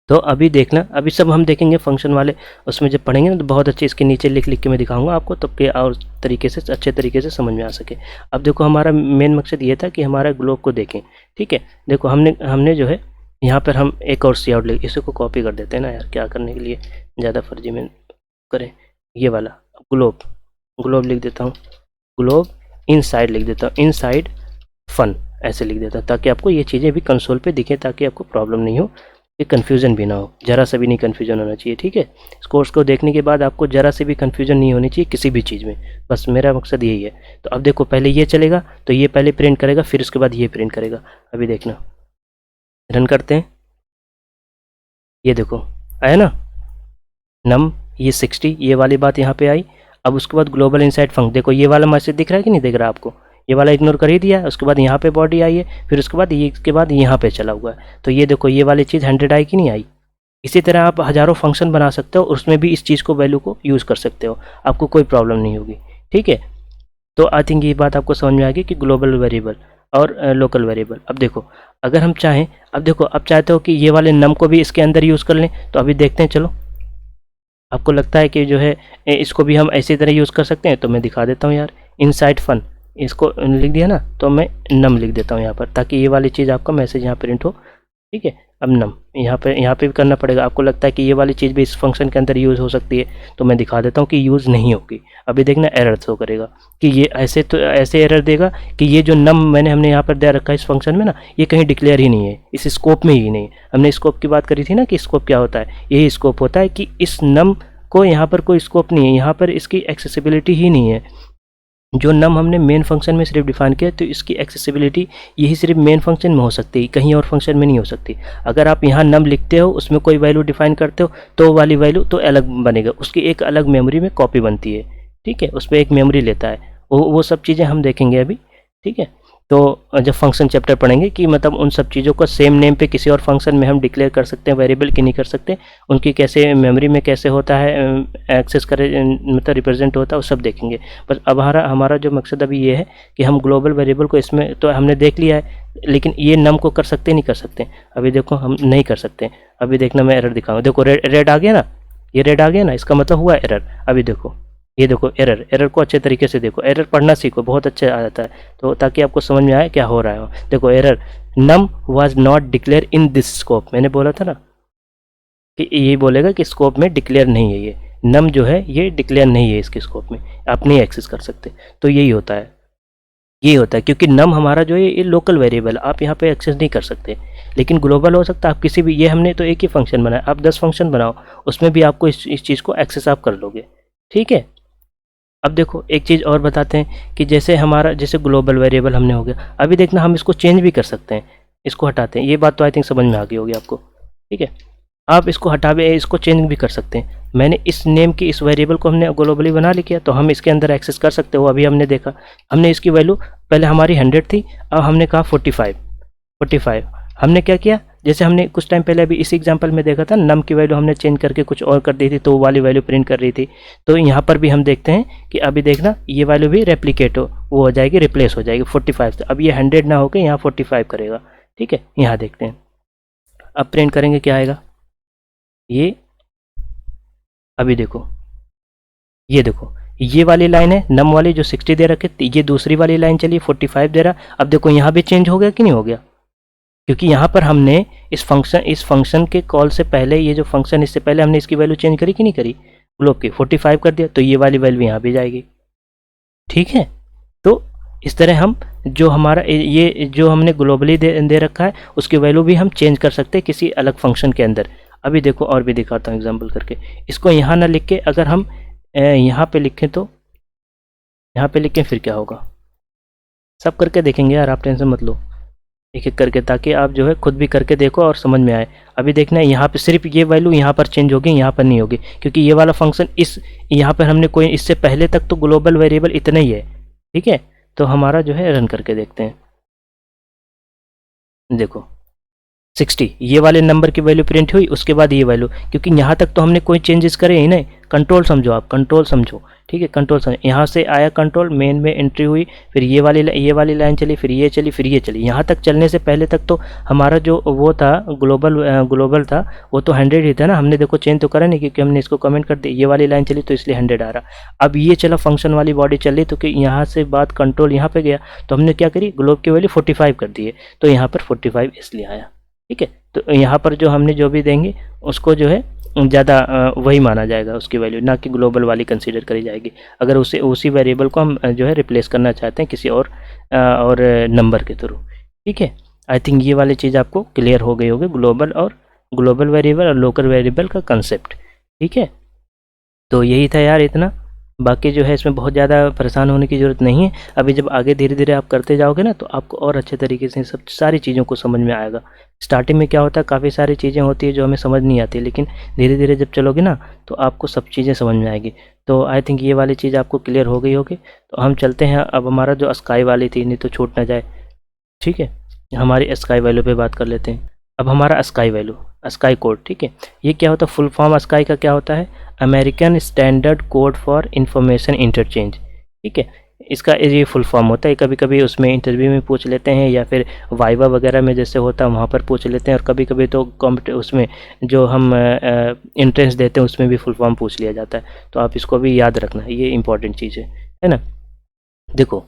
A: तो अभी देखना, अभी सब हम देखेंगे फंक्शन वाले, उसमें जब पढ़ेंगे ना तो बहुत अच्छे इसके नीचे लिख के मैं दिखाऊंगा आपको, तब के और तरीके से अच्छे तरीके से समझ में आ सके। अब देखो हमारा मेन मकसद ये था कि हमारा ग्लोब को देखें। ठीक है, देखो हमने जो है यहाँ पर हम एक और सी आउट लिख, इसको कॉपी कर देते हैं ना यार, क्या करने के लिए ज़्यादा फर्जी में करें। ये वाला ग्लोब लिख देता हूँ, ग्लोब इनसाइड लिख देता हूँ, इनसाइड फन, ऐसे लिख देता हूँ, ताकि आपको ये चीज़ें भी कंसोल पे दिखें, ताकि आपको प्रॉब्लम नहीं हो, कि कन्फ्यूज़न भी ना हो, ज़रा सा भी नहीं कन्फ्यूज़न होना चाहिए। ठीक है, इस कोर्स को देखने के बाद आपको ज़रा से भी कन्फ्यूज़न नहीं होनी चाहिए किसी भी चीज़ में, बस मेरा मकसद यही है। तो अब देखो, पहले ये चलेगा तो ये पहले प्रिंट करेगा, फिर उसके बाद ये प्रिंट करेगा। अभी देखना, रन करते हैं, ये देखो आया ना नम, ये 60, ये वाली बात यहाँ पे आई। अब उसके बाद ग्लोबल इनसाइड फंक्शन, देखो ये वाला मैसेज दिख रहा है कि नहीं दिख रहा आपको, ये वाला इग्नोर कर ही दिया। उसके बाद यहाँ पे बॉडी आई है, फिर उसके बाद ये, इसके बाद यहाँ पे चला हुआ है। तो ये देखो ये वाली चीज़ 100 आई कि नहीं आई। इसी तरह आप हज़ारों फंक्शन बना सकते हो, उसमें भी इस चीज़ को, वैल्यू को यूज़ कर सकते हो, आपको कोई प्रॉब्लम नहीं होगी। ठीक है, तो आई थिंक ये बात आपको समझ में आ गई कि ग्लोबल वेरिएबल और लोकल वेरिएबल। अब देखो, अगर हम चाहें, अब देखो, अब चाहते हो कि ये वाले नम को भी इसके अंदर यूज़ कर लें, तो अभी देखते हैं। चलो, आपको लगता है कि जो है इसको भी हम ऐसी तरह यूज़ कर सकते हैं, तो मैं दिखा देता हूँ यार। इनसाइड फन, इसको लिख दिया ना, तो मैं नम लिख देता हूँ यहाँ पर, ताकि ये वाली चीज़ आपका मैसेज यहाँ प्रिंट हो। ठीक है, अब नम यहाँ पे भी करना पड़ेगा। आपको लगता है कि ये वाली चीज़ भी इस फंक्शन के अंदर यूज़ हो सकती है, तो मैं दिखा देता हूँ कि यूज़ नहीं होगी। अभी देखना, एरर शो करेगा कि ये ऐसे, तो ऐसे एरर देगा कि ये जो नम हमने यहाँ पर दे रखा है इस फंक्शन में ना, ये कहीं डिक्लेयर ही नहीं है, इस स्कोप में ही नहीं है। हमने स्कोप की बात करी थी ना कि स्कोप क्या होता है, यही स्कोप होता है कि इस नम को यहाँ पर कोई स्कोप नहीं है, यहाँ पर इसकी एक्सेसिबिलिटी ही नहीं है। जो नम हमने मेन फंक्शन में सिर्फ डिफाइन किया, तो इसकी एक्सेसिबिलिटी यही सिर्फ मेन फंक्शन में हो सकती है, कहीं और फंक्शन में नहीं हो सकती। अगर आप यहाँ नम लिखते हो, उसमें कोई वैल्यू डिफाइन करते हो, तो वाली वैल्यू तो अलग बनेगा, उसकी एक अलग मेमोरी में कॉपी बनती है। ठीक है, उस पर एक मेमोरी लेता है, वो सब चीज़ें हम देखेंगे अभी। ठीक है, तो जब फंक्शन चैप्टर पढ़ेंगे कि मतलब उन सब चीज़ों को सेम नेम पे किसी और फंक्शन में हम डिक्लेयर कर सकते हैं वेरिएबल कि नहीं कर सकते, उनकी कैसे मेमोरी में कैसे होता है एक्सेस करे, मतलब रिप्रेजेंट होता है, वो सब देखेंगे। बस अब हमारा जो मकसद अभी ये है कि हम ग्लोबल वेरिएबल को इसमें तो हमने देख लिया है, लेकिन ये नम को कर सकते नहीं कर सकते। अभी देखो, हम नहीं कर सकते। अभी देखना, मैं एरर दिखाऊंगा। देखो रेड आ गया ना, ये रेड आ गया ना, इसका मतलब हुआ एरर। अभी देखो, ये देखो एरर को अच्छे तरीके से देखो, एरर पढ़ना सीखो, बहुत अच्छा आ जाता है, तो ताकि आपको समझ में आए क्या हो रहा है। देखो error, num was not declare in this scope. मैंने बोला था ना कि ये बोलेगा कि स्कोप में डिक्लेयर नहीं है, ये नम जो है ये डिक्लेयर नहीं है इसके स्कोप में, आप नहीं एक्सेस कर सकते। तो यही होता है, ये होता है, क्योंकि नम हमारा जो है ये लोकल वेरिएबल, आप यहाँ पे एक्सेस नहीं कर सकते, लेकिन ग्लोबल हो सकता है। आप किसी भी, ये हमने तो एक ही फंक्शन बनाया, आप 10 फंक्शन बनाओ, उसमें भी आपको इस चीज़ को एक्सेस आप कर लोगे। ठीक है, अब देखो एक चीज़ और बताते हैं कि जैसे हमारा, जैसे ग्लोबल वेरिएबल हमने हो गया, अभी देखना हम इसको चेंज भी कर सकते हैं। इसको हटाते हैं, ये बात तो आई थिंक समझ में आ गई होगी आपको। ठीक है, आप इसको इसको चेंज भी कर सकते हैं। मैंने इस नेम की, इस वेरिएबल को हमने ग्लोबली बना लिया, तो हम इसके अंदर एक्सेस कर सकते हो। अभी हमने देखा, हमने इसकी वैल्यू पहले हमारी 100 थी, अब हमने कहा 45। हमने क्या किया, जैसे हमने कुछ टाइम पहले अभी इसी एग्जांपल में देखा था, नम की वैल्यू हमने चेंज करके कुछ और कर दी थी, तो वो वाली वैल्यू प्रिंट कर रही थी। तो यहाँ पर भी हम देखते हैं कि अभी देखना, ये वैल्यू भी रेप्लिकेट हो जाएगी, रिप्लेस हो जाएगी 45 से। अब ये 100 ना होकर यहाँ 45 करेगा। ठीक है, यहाँ देखते हैं, अब प्रिंट करेंगे क्या आएगा। ये अभी देखो, ये देखो, ये वाली लाइन है नम वाली जो 60 दे रखे, ये दूसरी वाली लाइन चलिए 45 दे रहा। अब देखो यहाँ भी चेंज हो गया कि नहीं हो गया, क्योंकि यहाँ पर हमने इस फंक्शन के कॉल से पहले, ये जो फंक्शन इससे पहले हमने इसकी वैल्यू चेंज करी कि नहीं करी, ग्लोब की 45 कर दिया, तो ये वाली वैल्यू यहाँ भी जाएगी। ठीक है, तो इस तरह हम जो हमारा ये जो हमने ग्लोबली दे रखा है, उसकी वैल्यू भी हम चेंज कर सकते हैं किसी अलग फंक्शन के अंदर। अभी देखो और भी दिखाता हूँ एग्जाम्पल करके। इसको यहाँ ना लिख के अगर हम यहाँ पे लिखें, तो यहाँ पे लिखें फिर क्या होगा, सब करके देखेंगे यार, आप टेंशन मत लो, एक एक करके, ताकि आप जो है खुद भी करके देखो और समझ में आए। अभी देखना है, यहाँ पे सिर्फ ये वैल्यू यहाँ पर चेंज होगी, यहाँ पर नहीं होगी, क्योंकि ये वाला फंक्शन यहाँ पर हमने कोई, इससे पहले तक तो ग्लोबल वेरिएबल इतना ही है। ठीक है, तो हमारा जो है रन करके देखते हैं। देखो 60, ये वाले नंबर की वैल्यू प्रिंट हुई, उसके बाद ये वैल्यू, क्योंकि यहाँ तक तो हमने कोई चेंजेस करे ही नहीं। कंट्रोल समझो आप, कंट्रोल समझो। ठीक है, कंट्रोल समझो, यहाँ से आया कंट्रोल, मेन में एंट्री हुई, फिर ये वाली लाइन चली, फिर ये चली, फिर ये चली। यहाँ तक चलने से पहले तक तो हमारा जो वो था ग्लोबल था, वो तो 100 ही था ना। हमने देखो चेंज तो करा नहीं, क्योंकि हमने इसको कमेंट कर दिया, ये वाली लाइन चली तो इसलिए 100 आ रहा। अब ये चला, फंक्शन वाली बॉडी चल रही, तो कि यहाँ से बात कंट्रोल यहाँ पे गया, तो हमने क्या करी, ग्लोब की वैल्यू 45 कर दी है, तो यहाँ पर 45 इसलिए आया। ठीक है, तो यहाँ पर जो हमने जो भी देंगे उसको जो है ज़्यादा वही माना जाएगा, उसकी वैल्यू, ना कि ग्लोबल वाली कंसीडर करी जाएगी। अगर उसी वेरिएबल को हम जो है रिप्लेस करना चाहते हैं किसी और नंबर के थ्रू। ठीक है, आई थिंक ये वाली चीज़ आपको क्लियर हो गई होगी, ग्लोबल वेरिएबल और लोकल वेरिएबल का कंसेप्ट। ठीक है, तो यही था यार इतना। बाकी जो है इसमें बहुत ज़्यादा परेशान होने की ज़रूरत नहीं है। अभी जब आगे धीरे धीरे आप करते जाओगे ना, तो आपको और अच्छे तरीके से सब सारी चीज़ों को समझ में आएगा। स्टार्टिंग में क्या होता है, काफ़ी सारी चीज़ें होती है जो हमें समझ नहीं आती, लेकिन धीरे धीरे जब चलोगे ना, तो आपको सब चीज़ें समझ में आएगी। तो आई थिंक ये वाली चीज़ आपको क्लियर हो गई होगी। तो हम चलते हैं, अब हमारा जो स्काई वाली थी, नहीं तो छूट ना जाए। ठीक है, हमारी स्काई वैल्यू पे बात कर लेते हैं। अब हमारा स्काई वैल्यू, स्काई कोड, ठीक है, ये क्या होता है, फुल फॉर्म स्काई का क्या होता है, American standard code for information interchange. ठीक है, इसका ये फुल फॉर्म होता है। कभी कभी उसमें इंटरव्यू में पूछ लेते हैं, या फिर वाइवा वगैरह में जैसे होता है वहाँ पर पूछ लेते हैं, और कभी कभी तो उसमें जो हम एंट्रेंस देते हैं उसमें भी फुल फॉर्म पूछ लिया जाता है। तो आप इसको भी याद रखना, ये इंपॉर्टेंट चीज़ है ना। देखो,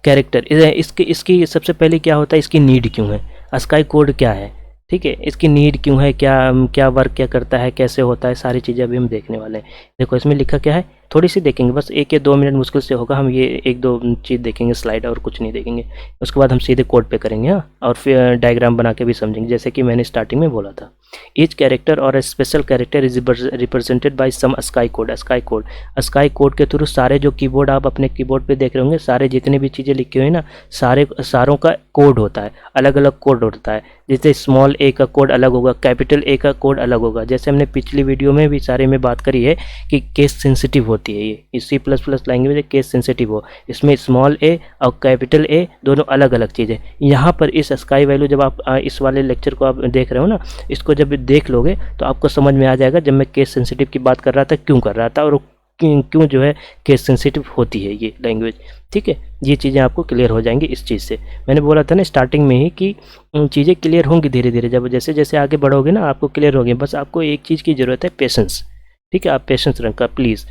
A: कैरेक्टर इसकी इसकी सबसे पहले क्या होता है, इसकी नीड क्यों है, स्काई कोड क्या है, ठीक है, इसकी नीड क्यों है, क्या क्या वर्क क्या करता है, कैसे होता है, सारी चीज़ें अभी हम देखने वाले हैं। देखो इसमें लिखा क्या है, थोड़ी सी देखेंगे, बस 1 या 2 मिनट मुश्किल से होगा, हम ये 1-2 चीज़ देखेंगे, स्लाइड, और कुछ नहीं देखेंगे। उसके बाद हम सीधे कोड पे करेंगे, हाँ, और फिर डायग्राम बना के भी समझेंगे, जैसे कि मैंने स्टार्टिंग में बोला था। Each character or a special character is represented by some ASCII code. ASCII code के थ्रू सारे जो कीबोर्ड आप अपने कीबोर्ड पे देख रहे होंगे, सारे जितने भी चीज़ें लिखी हुई है ना, सारों का कोड होता है, अलग अलग कोड होता है। जैसे स्मॉल ए का कोड अलग होगा, कैपिटल ए का कोड अलग होगा। जैसे हमने पिछली वीडियो में भी सारे में बात करी है कि केस सेंसिटिव होती है ये C++ लैंग्वेज है, केस सेंसिटिव हो, इसमें स्मॉल ए और कैपिटल ए दोनों अलग अलग चीज़ें। यहाँ पर इस स्काई वैल्यू जब आप इस वाले लेक्चर को आप देख रहे हो ना, इसको जब देख लोगे तो आपको समझ में आ जाएगा जब मैं केस सेंसिटिव की बात कर रहा था क्यों कर रहा था, और क्यों जो है केस सेंसिटिव होती है ये लैंग्वेज। ठीक है, ये चीज़ें आपको क्लियर हो जाएंगी इस चीज़ से। मैंने बोला था ना स्टार्टिंग में ही कि चीज़ें क्लियर होंगी धीरे धीरे, जब जैसे जैसे आगे बढ़ोगे ना आपको क्लियर होगी। बस आपको एक चीज़ की ज़रूरत है, पेशेंस। ठीक है, आप पेशेंस रखा प्लीज़,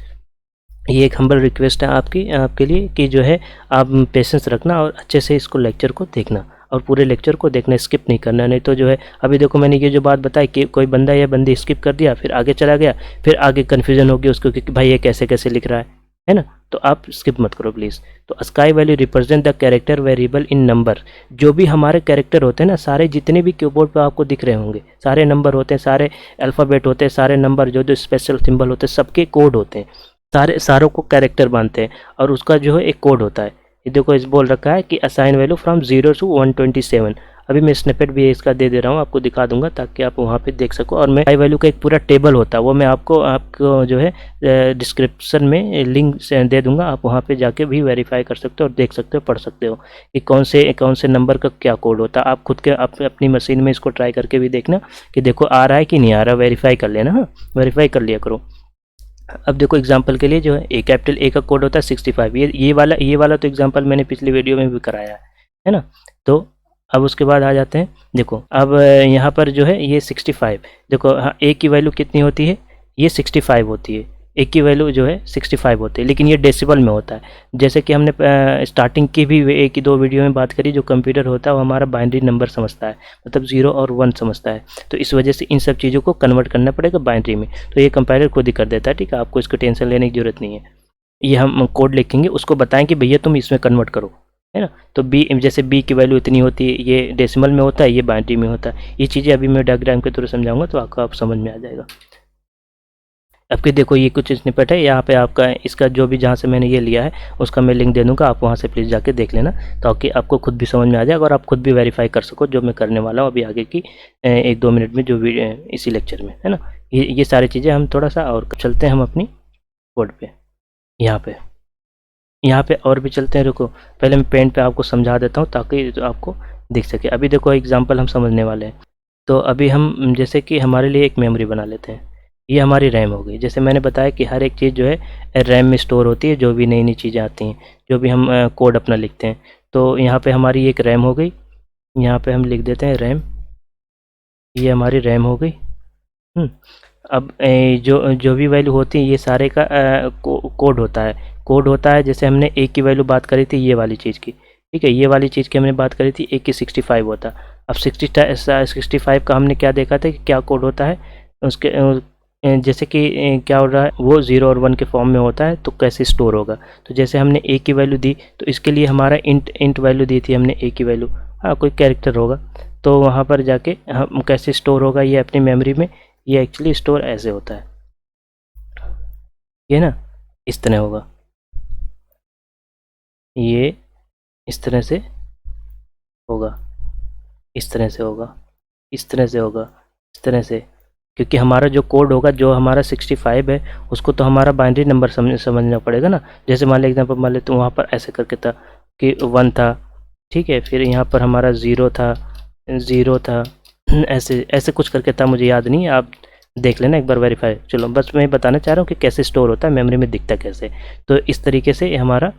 A: ये एक हम्बल रिक्वेस्ट है आपके लिए कि जो है आप पेशेंस रखना और अच्छे से इसको लेक्चर को देखना, और पूरे लेक्चर को देखना, स्किप नहीं करना। नहीं तो जो है अभी देखो मैंने ये जो बात बताई कि कोई बंदा या बंदी स्किप कर दिया, फिर आगे चला गया, फिर आगे कन्फ्यूजन हो गया उसको कि भाई ये कैसे कैसे लिख रहा है ना। तो आप स्किप मत करो प्लीज़। तो sky value represent the character variable in number. जो भी हमारे कैरेक्टर होते हैं ना, सारे जितने भी कीबोर्ड पे आपको दिख रहे होंगे, सारे नंबर होते हैं, सारे अल्फ़ाबेट होते हैं, सारे नंबर जो जो स्पेशल सिंबल होते हैं, सबके कोड होते हैं। सारों को कैरेक्टर मानते हैं, और उसका जो है एक कोड होता है। ये देखो इस बोल रखा है कि असाइन वैल्यू फ्रॉम 0 to 127। अभी मैं स्निपेट भी इसका दे दे रहा हूँ, आपको दिखा दूंगा ताकि आप वहाँ पे देख सको। और मैं स्काई वैल्यू का एक पूरा टेबल होता है, वो मैं आपको जो है डिस्क्रिप्शन में लिंक दे दूंगा, आप वहाँ पे जाके भी वेरीफाई कर सकते हो और देख सकते हो, पढ़ सकते हो कि कौन से नंबर का क्या कोड होता है। आप खुद के अपनी मशीन में इसको ट्राई करके भी देखना कि देखो आ रहा है कि नहीं आ रहा, वेरीफाई कर लेना, हाँ, वेरीफाई कर लिया करो। अब देखो एग्जांपल के लिए जो है कैपिटल ए का कोड होता है 65। ये वाला तो एग्जांपल मैंने पिछली वीडियो में भी कराया है ना। तो अब उसके बाद आ जाते हैं, देखो अब यहाँ पर जो है ये 65, देखो हाँ, ए की वैल्यू कितनी होती है, ये 65 होती है, ए की वैल्यू जो है 65 होती है, लेकिन ये डेसिबल में होता है। जैसे कि हमने स्टार्टिंग की भी 1-2 वीडियो में बात करी, जो कंप्यूटर होता है वो हमारा बाइनरी नंबर समझता है, मतलब 0 और 1 समझता है। तो इस वजह से इन सब चीज़ों को कन्वर्ट करना पड़ेगा बाइनरी में, तो ये कंपाइलर खुद ही कर देता है। ठीक है, आपको इसको टेंशन लेने की ज़रूरत नहीं है। ये हम कोड लिखेंगे, उसको बताएं कि भैया तुम इसमें कन्वर्ट करो, है ना। तो बी, जैसे बी की वैल्यू इतनी होती है, ये डेसिमल में होता है, ये बाइनरी में होता है। ये चीज़ें अभी मैं डायग्राम के थ्रू समझाऊंगा तो आपको आप समझ में आ जाएगा। आपके देखो ये कुछ स्निपेट है, यहाँ पे आपका इसका जो भी जहाँ से मैंने ये लिया है उसका मैं लिंक दे दूँगा, आप वहाँ से प्लीज़ जाके देख लेना, ताकि आपको खुद भी समझ में आ जाएगा और आप खुद भी वेरीफाई कर सको जो मैं करने वाला हूँ अभी आगे की 1-2 मिनट में, जो इसी लेक्चर में, है ना। ये सारी चीज़ें हम थोड़ा सा और चलते हैं हम अपनी कोड पे, यहाँ पे और भी चलते हैं। रुको, पहले मैं पेन पे आपको समझा देता हूँ ताकि आपको दिख सके। अभी देखो एग्जाम्पल हम समझने वाले हैं। तो अभी हम जैसे कि हमारे लिए एक मेमोरी बना लेते हैं, ये हमारी रैम हो गई। जैसे मैंने बताया कि हर एक चीज़ जो है रैम में स्टोर होती है, जो भी नई नई चीज़ें आती हैं, जो भी हम कोड अपना लिखते हैं। तो यहाँ पे हमारी एक रैम हो गई, यहाँ पे हम लिख देते हैं रैम, ये हमारी रैम हो गई। अब जो भी वैल्यू होती है ये सारे का कोड होता है। जैसे हमने ए की वैल्यू बात करी थी ये वाली चीज़ की, ठीक है, ये वाली चीज़ की हमने बात करी थी, ए की 65 होता। अब 65 का हमने क्या देखा था कि क्या कोड होता है उसके, जैसे कि क्या हो रहा है, वो 0 और 1 के फॉर्म में होता है, तो कैसे स्टोर होगा। तो जैसे हमने ए की वैल्यू दी, तो इसके लिए हमारा इंट वैल्यू दी थी हमने ए की वैल्यू, हाँ कोई कैरेक्टर होगा, तो वहाँ पर जाके हम कैसे स्टोर होगा ये अपनी मेमोरी में, ये एक्चुअली स्टोर ऐसे होता है, ये ना इस तरह होगा, ये इस तरह से होगा, इस तरह से होगा, इस तरह से होगा, इस तरह से, क्योंकि हमारा जो कोड होगा, जो हमारा 65 है, उसको तो हमारा बाइनरी नंबर समझना पड़ेगा ना। जैसे मान लो एग्जांपल मान ले तो वहाँ पर ऐसे करके था कि 1 था, ठीक है, फिर यहाँ पर हमारा 0 था, 0 था, ऐसे ऐसे कुछ करके था, मुझे याद नहीं है, आप देख लेना एक बार वेरीफाई। चलो बस मैं बताना चाह रहा हूँ कि कैसे स्टोर होता है मेमोरी में, दिखता कैसे। तो इस तरीके से हमारा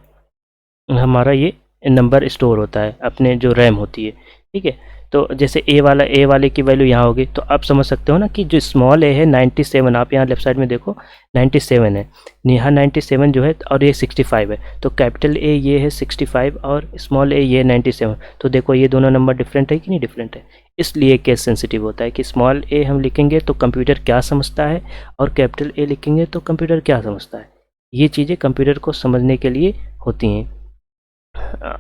A: हमारा ये नंबर स्टोर होता है अपने जो रैम होती है, ठीक है। तो जैसे ए वाले की वैल्यू यहाँ होगी, तो आप समझ सकते हो ना कि जो स्मॉल ए है 97, आप यहाँ लेफ्ट साइड में देखो 97 है, यहाँ 97 जो है, और ये 65 है, तो कैपिटल ए ये है 65 और स्मॉल ए ये 97, तो देखो ये दोनों नंबर डिफरेंट है कि नहीं डिफरेंट है। इसलिए केस सेंसिटिव होता है कि स्मॉल ए हम लिखेंगे तो कंप्यूटर क्या समझता है, और कैपिटल ए लिखेंगे तो कंप्यूटर क्या समझता है, ये चीज़ें कंप्यूटर को समझने के लिए होती हैं।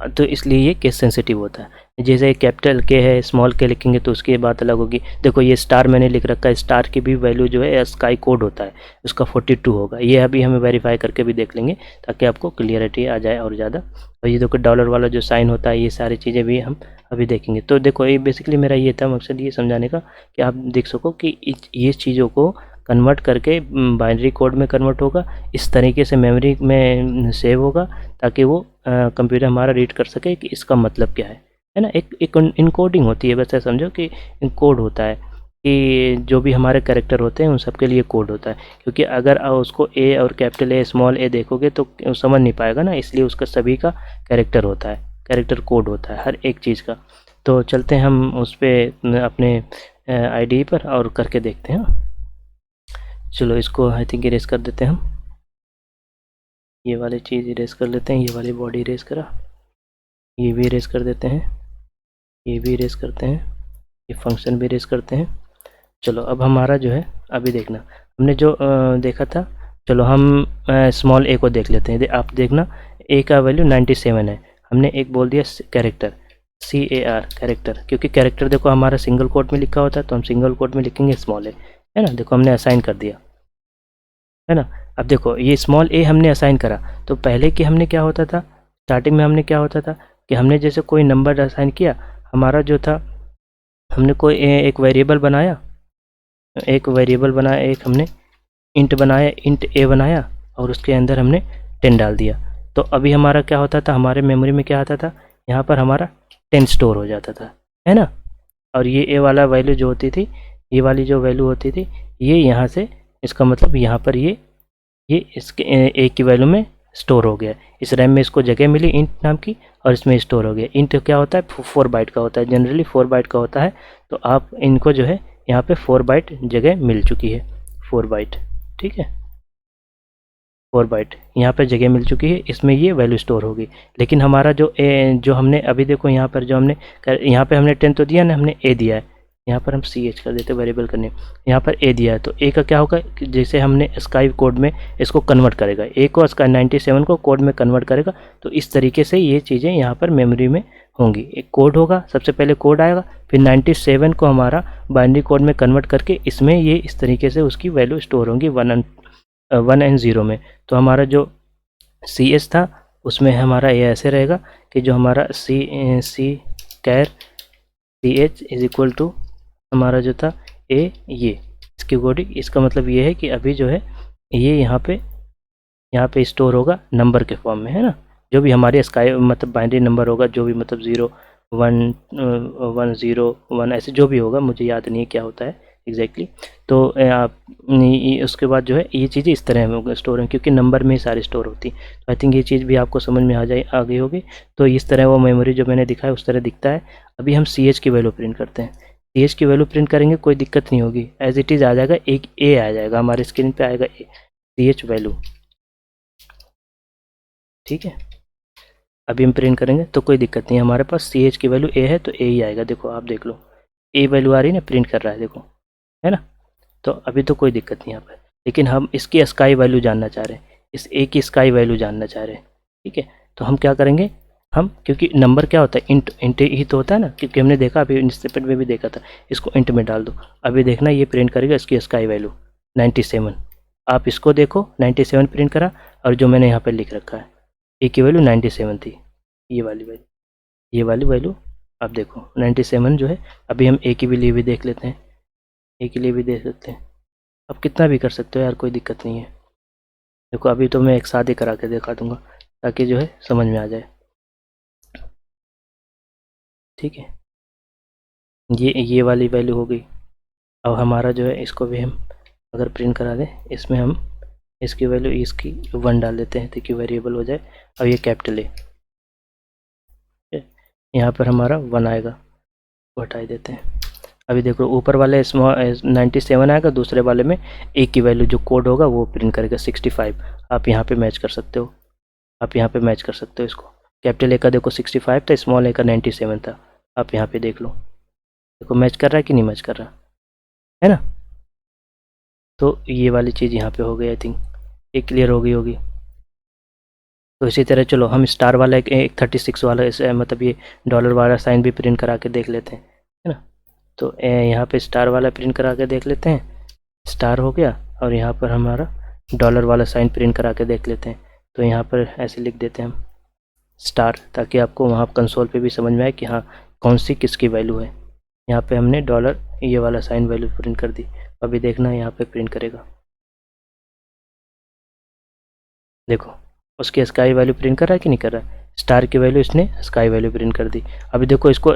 A: तो इसलिए ये केस सेंसिटिव होता है। जैसे कैपिटल के है, स्मॉल के लिखेंगे तो उसकी बात अलग होगी। देखो ये स्टार मैंने लिख रखा है, स्टार की भी वैल्यू जो है स्काई कोड होता है, उसका 42 होगा। ये अभी हमें वेरीफाई करके भी देख लेंगे ताकि आपको क्लियरिटी आ जाए और ज़्यादा। और ये देखो डॉलर वाला जो साइन होता है, ये सारी चीज़ें भी हम अभी देखेंगे। तो देखो ये बेसिकली मेरा ये था मकसद, ये समझाने का कि आप देख सको कि ये चीज़ों को कन्वर्ट करके बाइनरी कोड में कन्वर्ट होगा, इस तरीके से मेमोरी में सेव होगा ताकि वो कंप्यूटर हमारा रीड कर सके कि इसका मतलब क्या है ना। एक इनकोडिंग होती है, वैसे समझो कि कोड होता है कि जो भी हमारे कैरेक्टर होते हैं उन सब के लिए कोड होता है। क्योंकि अगर उसको ए और कैपिटल ए स्मॉल ए देखोगे तो समझ नहीं पाएगा ना, इसलिए उसका सभी का कैरेक्टर होता है, कैरेक्टर कोड होता है हर एक चीज़ का। तो चलते हैं हम उस पर अपने आईडी पर और करके देखते हैं। चलो इसको आई थिंक इरेज कर देते हैं हम, ये वाली चीज़ इरेज कर लेते हैं, ये वाली बॉडी इरेज करा, ये भी इरेज कर देते हैं, ये भी इरेज करते हैं, ये फंक्शन भी इरेज करते हैं। चलो अब हमारा जो है, अभी देखना हमने जो देखा था, चलो हम स्मॉल ए को देख लेते हैं। आप देखना ए का वैल्यू 97 है, हमने एक बोल दिया कैरेक्टर, CAR कैरेक्टर, क्योंकि कैरेक्टर देखो हमारा सिंगल कोट में लिखा होता है तो हम सिंगल कोट में लिखेंगे स्मॉल ए, है ना। देखो हमने असाइन कर दिया, है ना। अब देखो ये स्मॉल ए हमने असाइन करा, तो पहले कि हमने क्या होता था, स्टार्टिंग में हमने क्या होता था कि हमने जैसे कोई नंबर असाइन किया, हमारा जो था हमने कोई एक वेरिएबल बनाया, एक हमने इंट बनाया, इंट ए बनाया, और उसके अंदर हमने 10 डाल दिया। तो अभी हमारा क्या होता था, हमारे मेमोरी में क्या आता था, यहाँ पर हमारा 10 स्टोर हो जाता था, है ना। और ये ए वाला वैल्यू जो होती थी, ये वाली जो वैल्यू होती थी, ये यहाँ से, इसका मतलब यहाँ पर ये इसके ए की वैल्यू में स्टोर हो गया। इस रैम में इसको जगह मिली इंट नाम की, और इसमें स्टोर हो गया। इंट क्या होता है, 4 बाइट का होता है, जनरली 4 बाइट का होता है। तो आप इनको जो है यहाँ पे 4 बाइट जगह मिल चुकी है, 4 बाइट, ठीक है, 4 बाइट यहाँ पर जगह मिल चुकी है, इसमें ये वैल्यू स्टोर होगी। लेकिन हमारा जो हमने अभी देखो यहाँ पर जो हमने यहाँ पे हमने 10 तो दिया ना, हमने ए दिया है, यहाँ पर हम CH कर देते वेरिएबल करने, यहाँ पर ए दिया है, तो ए का क्या होगा कि जैसे हमने स्काई कोड में इसको कन्वर्ट करेगा, ए को स्काई 97 को कोड में कन्वर्ट करेगा, तो इस तरीके से ये चीज़ें यहाँ पर मेमोरी में होंगी। एक कोड होगा, सबसे पहले कोड आएगा, फिर 97 को हमारा बाइनरी कोड में कन्वर्ट करके इसमें ये इस तरीके से उसकी वैल्यू स्टोर होंगी 1 एंड 0 में। तो हमारा जो CS था उसमें हमारा ये ऐसे रहेगा कि जो हमारा सी कैर CH इज इक्वल टू हमारा जो था ए, ये इसकी कोडिंग, इसका मतलब ये है कि अभी जो है ये यहाँ पे स्टोर होगा नंबर के फॉर्म में, है ना। जो भी हमारे स्काई मतलब बाइनरी नंबर होगा, जो भी मतलब 0 1 1 0 1 ऐसे जो भी होगा, मुझे याद नहीं है क्या होता है एग्जैक्टली। तो आप उसके बाद जो है ये चीज़ें इस तरह स्टोर हैं, क्योंकि नंबर में ही सारी स्टोर होती। तो आई थिंक ये चीज़ भी आपको समझ में आ गई होगी। तो इस तरह वो मेमोरी जो मैंने दिखाया उस तरह दिखता है। अभी हम CH की वैल्यू प्रिंट करते हैं। CH की वैल्यू प्रिंट करेंगे, कोई दिक्कत नहीं होगी, एज इट इज़ आ जाएगा, एक ए आ जाएगा हमारे स्क्रीन पे, आएगा CH वैल्यू, ठीक है। अभी हम प्रिंट करेंगे तो कोई दिक्कत नहीं, हमारे पास CH की वैल्यू ए है तो ए ही आएगा। देखो आप देख लो, ए वैल्यू आ रही है ना, प्रिंट कर रहा है, देखो, है ना। तो अभी तो कोई दिक्कत नहीं यहाँ पर, लेकिन हम इसकी स्काई वैल्यू जानना चाह रहे हैं, इस ए की स्काई वैल्यू जानना चाह रहे हैं, ठीक है। तो हम क्या करेंगे, हम, क्योंकि नंबर क्या होता है, इंट इंट ही तो होता है ना, क्योंकि हमने देखा अभी इंस्टेपेट में भी देखा था, इसको इंट में डाल दो। अभी देखना ये प्रिंट करेगा इसकी स्काई वैल्यू 97। आप इसको देखो 97 प्रिंट करा, और जो मैंने यहाँ पर लिख रखा है ए की वैल्यू 97 थी, ये वाली वैल्यू, ये वाली वैल्यू आप देखो 97 जो है। अभी हम ए के लिए भी देख लेते हैं, ए के लिए भी देख सकते हैं। आप कितना भी कर सकते हो यार, कोई दिक्कत नहीं है। देखो अभी तो मैं एक साथ ही करा के दिखा दूंगा ताकि जो है समझ में आ जाए। ठीक है, ये वाली वैल्यू हो गई। अब हमारा जो है इसको भी हम अगर प्रिंट करा दें, इसमें हम इसकी वैल्यू इसकी 1 डाल देते हैं ताकि वेरिएबल हो जाए। अब ये कैपिटल ए, यहाँ पर हमारा 1 आएगा, वो हटा देते हैं। अभी देखो ऊपर वाले स्मॉल 97 आएगा, दूसरे वाले में ए की वैल्यू जो कोड होगा वो प्रिंट करेगा 65। आप यहाँ पे मैच कर सकते हो, आप यहाँ पे मैच कर सकते हो इसको। कैपिटल ए का देखो 65 था, स्मॉल ए का 97 था, आप यहाँ पे देख लो। देखो मैच कर रहा है कि नहीं मैच कर रहा है ना। तो ये वाली चीज़ यहाँ पे हो गई, आई थिंक ये क्लियर हो गई होगी। तो इसी तरह चलो हम स्टार वाला एक 36 वाला मतलब ये डॉलर वाला साइन भी प्रिंट करा के देख लेते हैं, है ना। तो यहाँ पे स्टार वाला प्रिंट करा के देख लेते हैं, स्टार हो गया। और यहाँ पर हमारा डॉलर वाला साइन प्रिंट करा के देख लेते हैं। तो यहाँ पर ऐसे लिख देते हैं हम स्टार, ताकि आपको वहाँ कंसोल पे भी समझ में आए कि हाँ कौन सी किसकी वैल्यू है। यहाँ पे हमने डॉलर ये वाला साइन वैल्यू प्रिंट कर दी। अभी देखना यहाँ पे प्रिंट करेगा, देखो उसकी स्काई वैल्यू प्रिंट कर रहा है कि नहीं कर रहा है। स्टार की वैल्यू इसने स्काई वैल्यू प्रिंट कर दी। अभी देखो इसको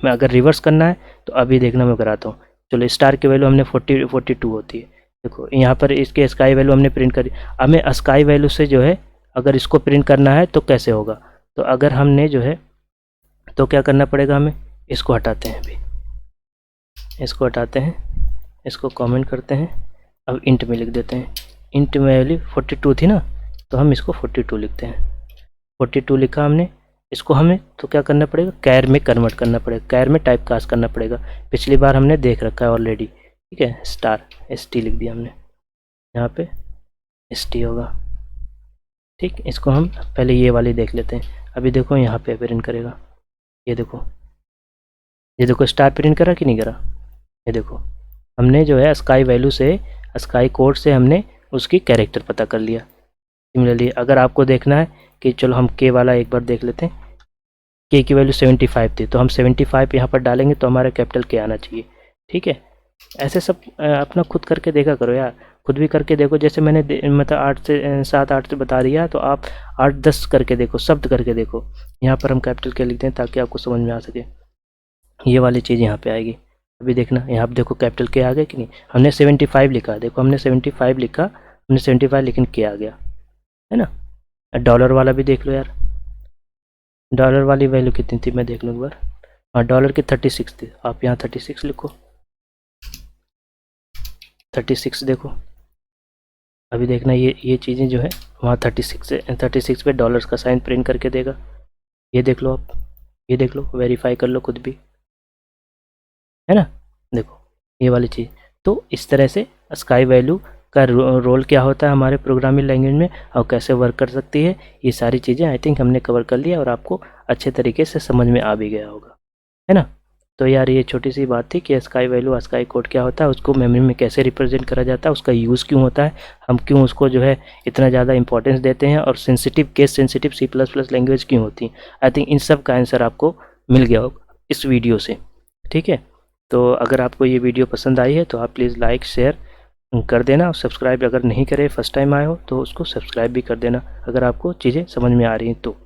A: अगर रिवर्स करना है तो अभी देखना मैं कराता हूँ। चलो स्टार की वैल्यू हमने 42 होती है, देखो यहाँ पर इसके स्काई वैल्यू हमने प्रिंट करी। हमें स्काई वैल्यू से जो है अगर इसको प्रिंट करना है तो कैसे होगा, तो अगर हमने जो है तो क्या करना पड़ेगा हमें, इसको हटाते हैं, अभी इसको हटाते हैं, इसको कमेंट करते हैं। अब इंट में लिख देते हैं, इंट में वैल्यू 42 थी ना, तो हम इसको 42 लिखते हैं। 42 लिखा हमने, इसको हमें तो क्या करना पड़ेगा, कैर में कन्वर्ट करना पड़ेगा, कैर में टाइप कास्ट करना पड़ेगा। पिछली बार हमने देख रखा है ऑलरेडी, ठीक है। स्टार ST लिख दिया हमने, यहाँ पे ST होगा, ठीक। इसको हम पहले ये वाली देख लेते हैं। अभी देखो यहाँ पे प्रिंट करेगा, ये देखो, ये देखो स्टार प्रिंट करा कि नहीं करा। ये देखो हमने जो है स्काई वैल्यू से, स्काई कोड से हमने उसकी कैरेक्टर पता कर लिया। सिमिलरली अगर आपको देखना है कि चलो हम के वाला एक बार देख लेते हैं, के की वैल्यू 75 थी, तो हम 75 यहाँ पर डालेंगे तो हमारा कैपिटल के आना चाहिए, ठीक है। ऐसे सब अपना खुद करके देखा करो यार, खुद भी करके देखो। जैसे मैंने मतलब 8 से 7 8 से बता दिया, तो आप 8 10 करके देखो, शब्द करके देखो। यहाँ पर हम कैपिटल के लिखते हैं ताकि आपको समझ में आ सके। ये वाली चीज़ यहाँ पे आएगी। अभी देखना यहाँ पे देखो कैपिटल के आ गया कि नहीं। हमने 75 लिखा, देखो हमने 75 लिखा, हमने 75 लेकिन के आ गया, है ना। डॉलर वाला भी देख लो यार, डॉलर वाली वैल्यू कितनी थी मैं देख लूँ एक बार। हाँ डॉलर की 36 थी, आप यहाँ 36 लिखो, 36 देखो। अभी देखना ये चीज़ें जो है वहाँ 36 पे डॉलर्स का साइन प्रिंट करके देगा। ये देख लो आप, ये देख लो, वेरीफाई कर लो खुद भी, है ना। देखो ये वाली चीज़। तो इस तरह से स्काई वैल्यू का रोल क्या होता है हमारे प्रोग्रामिंग लैंग्वेज में और कैसे वर्क कर सकती है, ये सारी चीज़ें आई थिंक हमने कवर कर लिया और आपको अच्छे तरीके से समझ में आ भी गया होगा, है ना। तो यार ये छोटी सी बात थी कि स्काई वैल्यू स्काई कोड क्या होता है, उसको मेमोरी में कैसे रिप्रेजेंट करा जाता है, उसका यूज़ क्यों होता है, हम क्यों उसको जो है इतना ज़्यादा इंपॉर्टेंस देते हैं, और sensitive case sensitive C++ language क्यों होती है। आई थिंक इन सब का आंसर आपको मिल गया होगा इस वीडियो से, ठीक है। तो अगर आपको ये वीडियो पसंद आई है तो आप प्लीज़ लाइक शेयर कर देना, और सब्सक्राइब अगर नहीं करे, फर्स्ट टाइम आए हो तो उसको सब्सक्राइब भी कर देना अगर आपको चीज़ें समझ में आ रही हैं। तो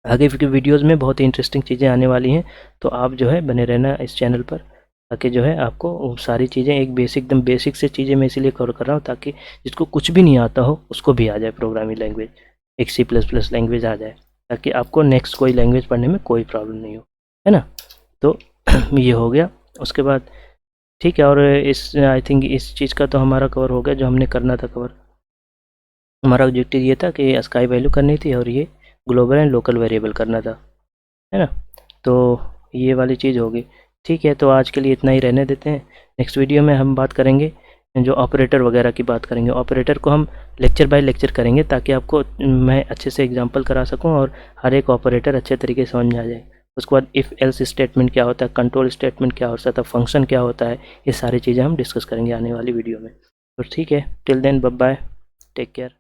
A: आगे की वीडियोज़ में बहुत ही इंटरेस्टिंग चीज़ें आने वाली हैं, तो आप जो है बने रहना इस चैनल पर, ताकि जो है आपको सारी चीज़ें एक एकदम बेसिक से चीज़ें मैं इसीलिए कवर कर रहा हूँ ताकि जिसको कुछ भी नहीं आता हो उसको भी आ जाए प्रोग्रामिंग लैंग्वेज, एक C++ लैंग्वेज आ जाए, ताकि आपको नेक्स्ट कोई लैंग्वेज पढ़ने में कोई प्रॉब्लम नहीं हो, है ना। तो ये हो गया, उसके बाद ठीक है। और इस आई थिंक इस चीज़ का तो हमारा कवर हो गया जो हमने करना था कवर। हमारा ऑब्जेक्टिव ये था कि स्काई वैल्यू करनी थी और ये ग्लोबल एंड लोकल वेरिएबल करना था, है ना। तो ये वाली चीज़ होगी, ठीक है। तो आज के लिए इतना ही रहने देते हैं, नेक्स्ट वीडियो में हम बात करेंगे जो ऑपरेटर वगैरह की बात करेंगे। ऑपरेटर को हम लेक्चर बाय लेक्चर करेंगे ताकि आपको मैं अच्छे से एग्जांपल करा सकूं और हर एक ऑपरेटर अच्छे तरीके से समझ में आ जाए। उसके बाद इफ़ एल्स स्टेटमेंट क्या होता है, कंट्रोल स्टेटमेंट क्या होता है, फंक्शन क्या होता है, ये सारी चीज़ें हम डिस्कस करेंगे आने वाली वीडियो में। तो ठीक है, till then bye bye, take care.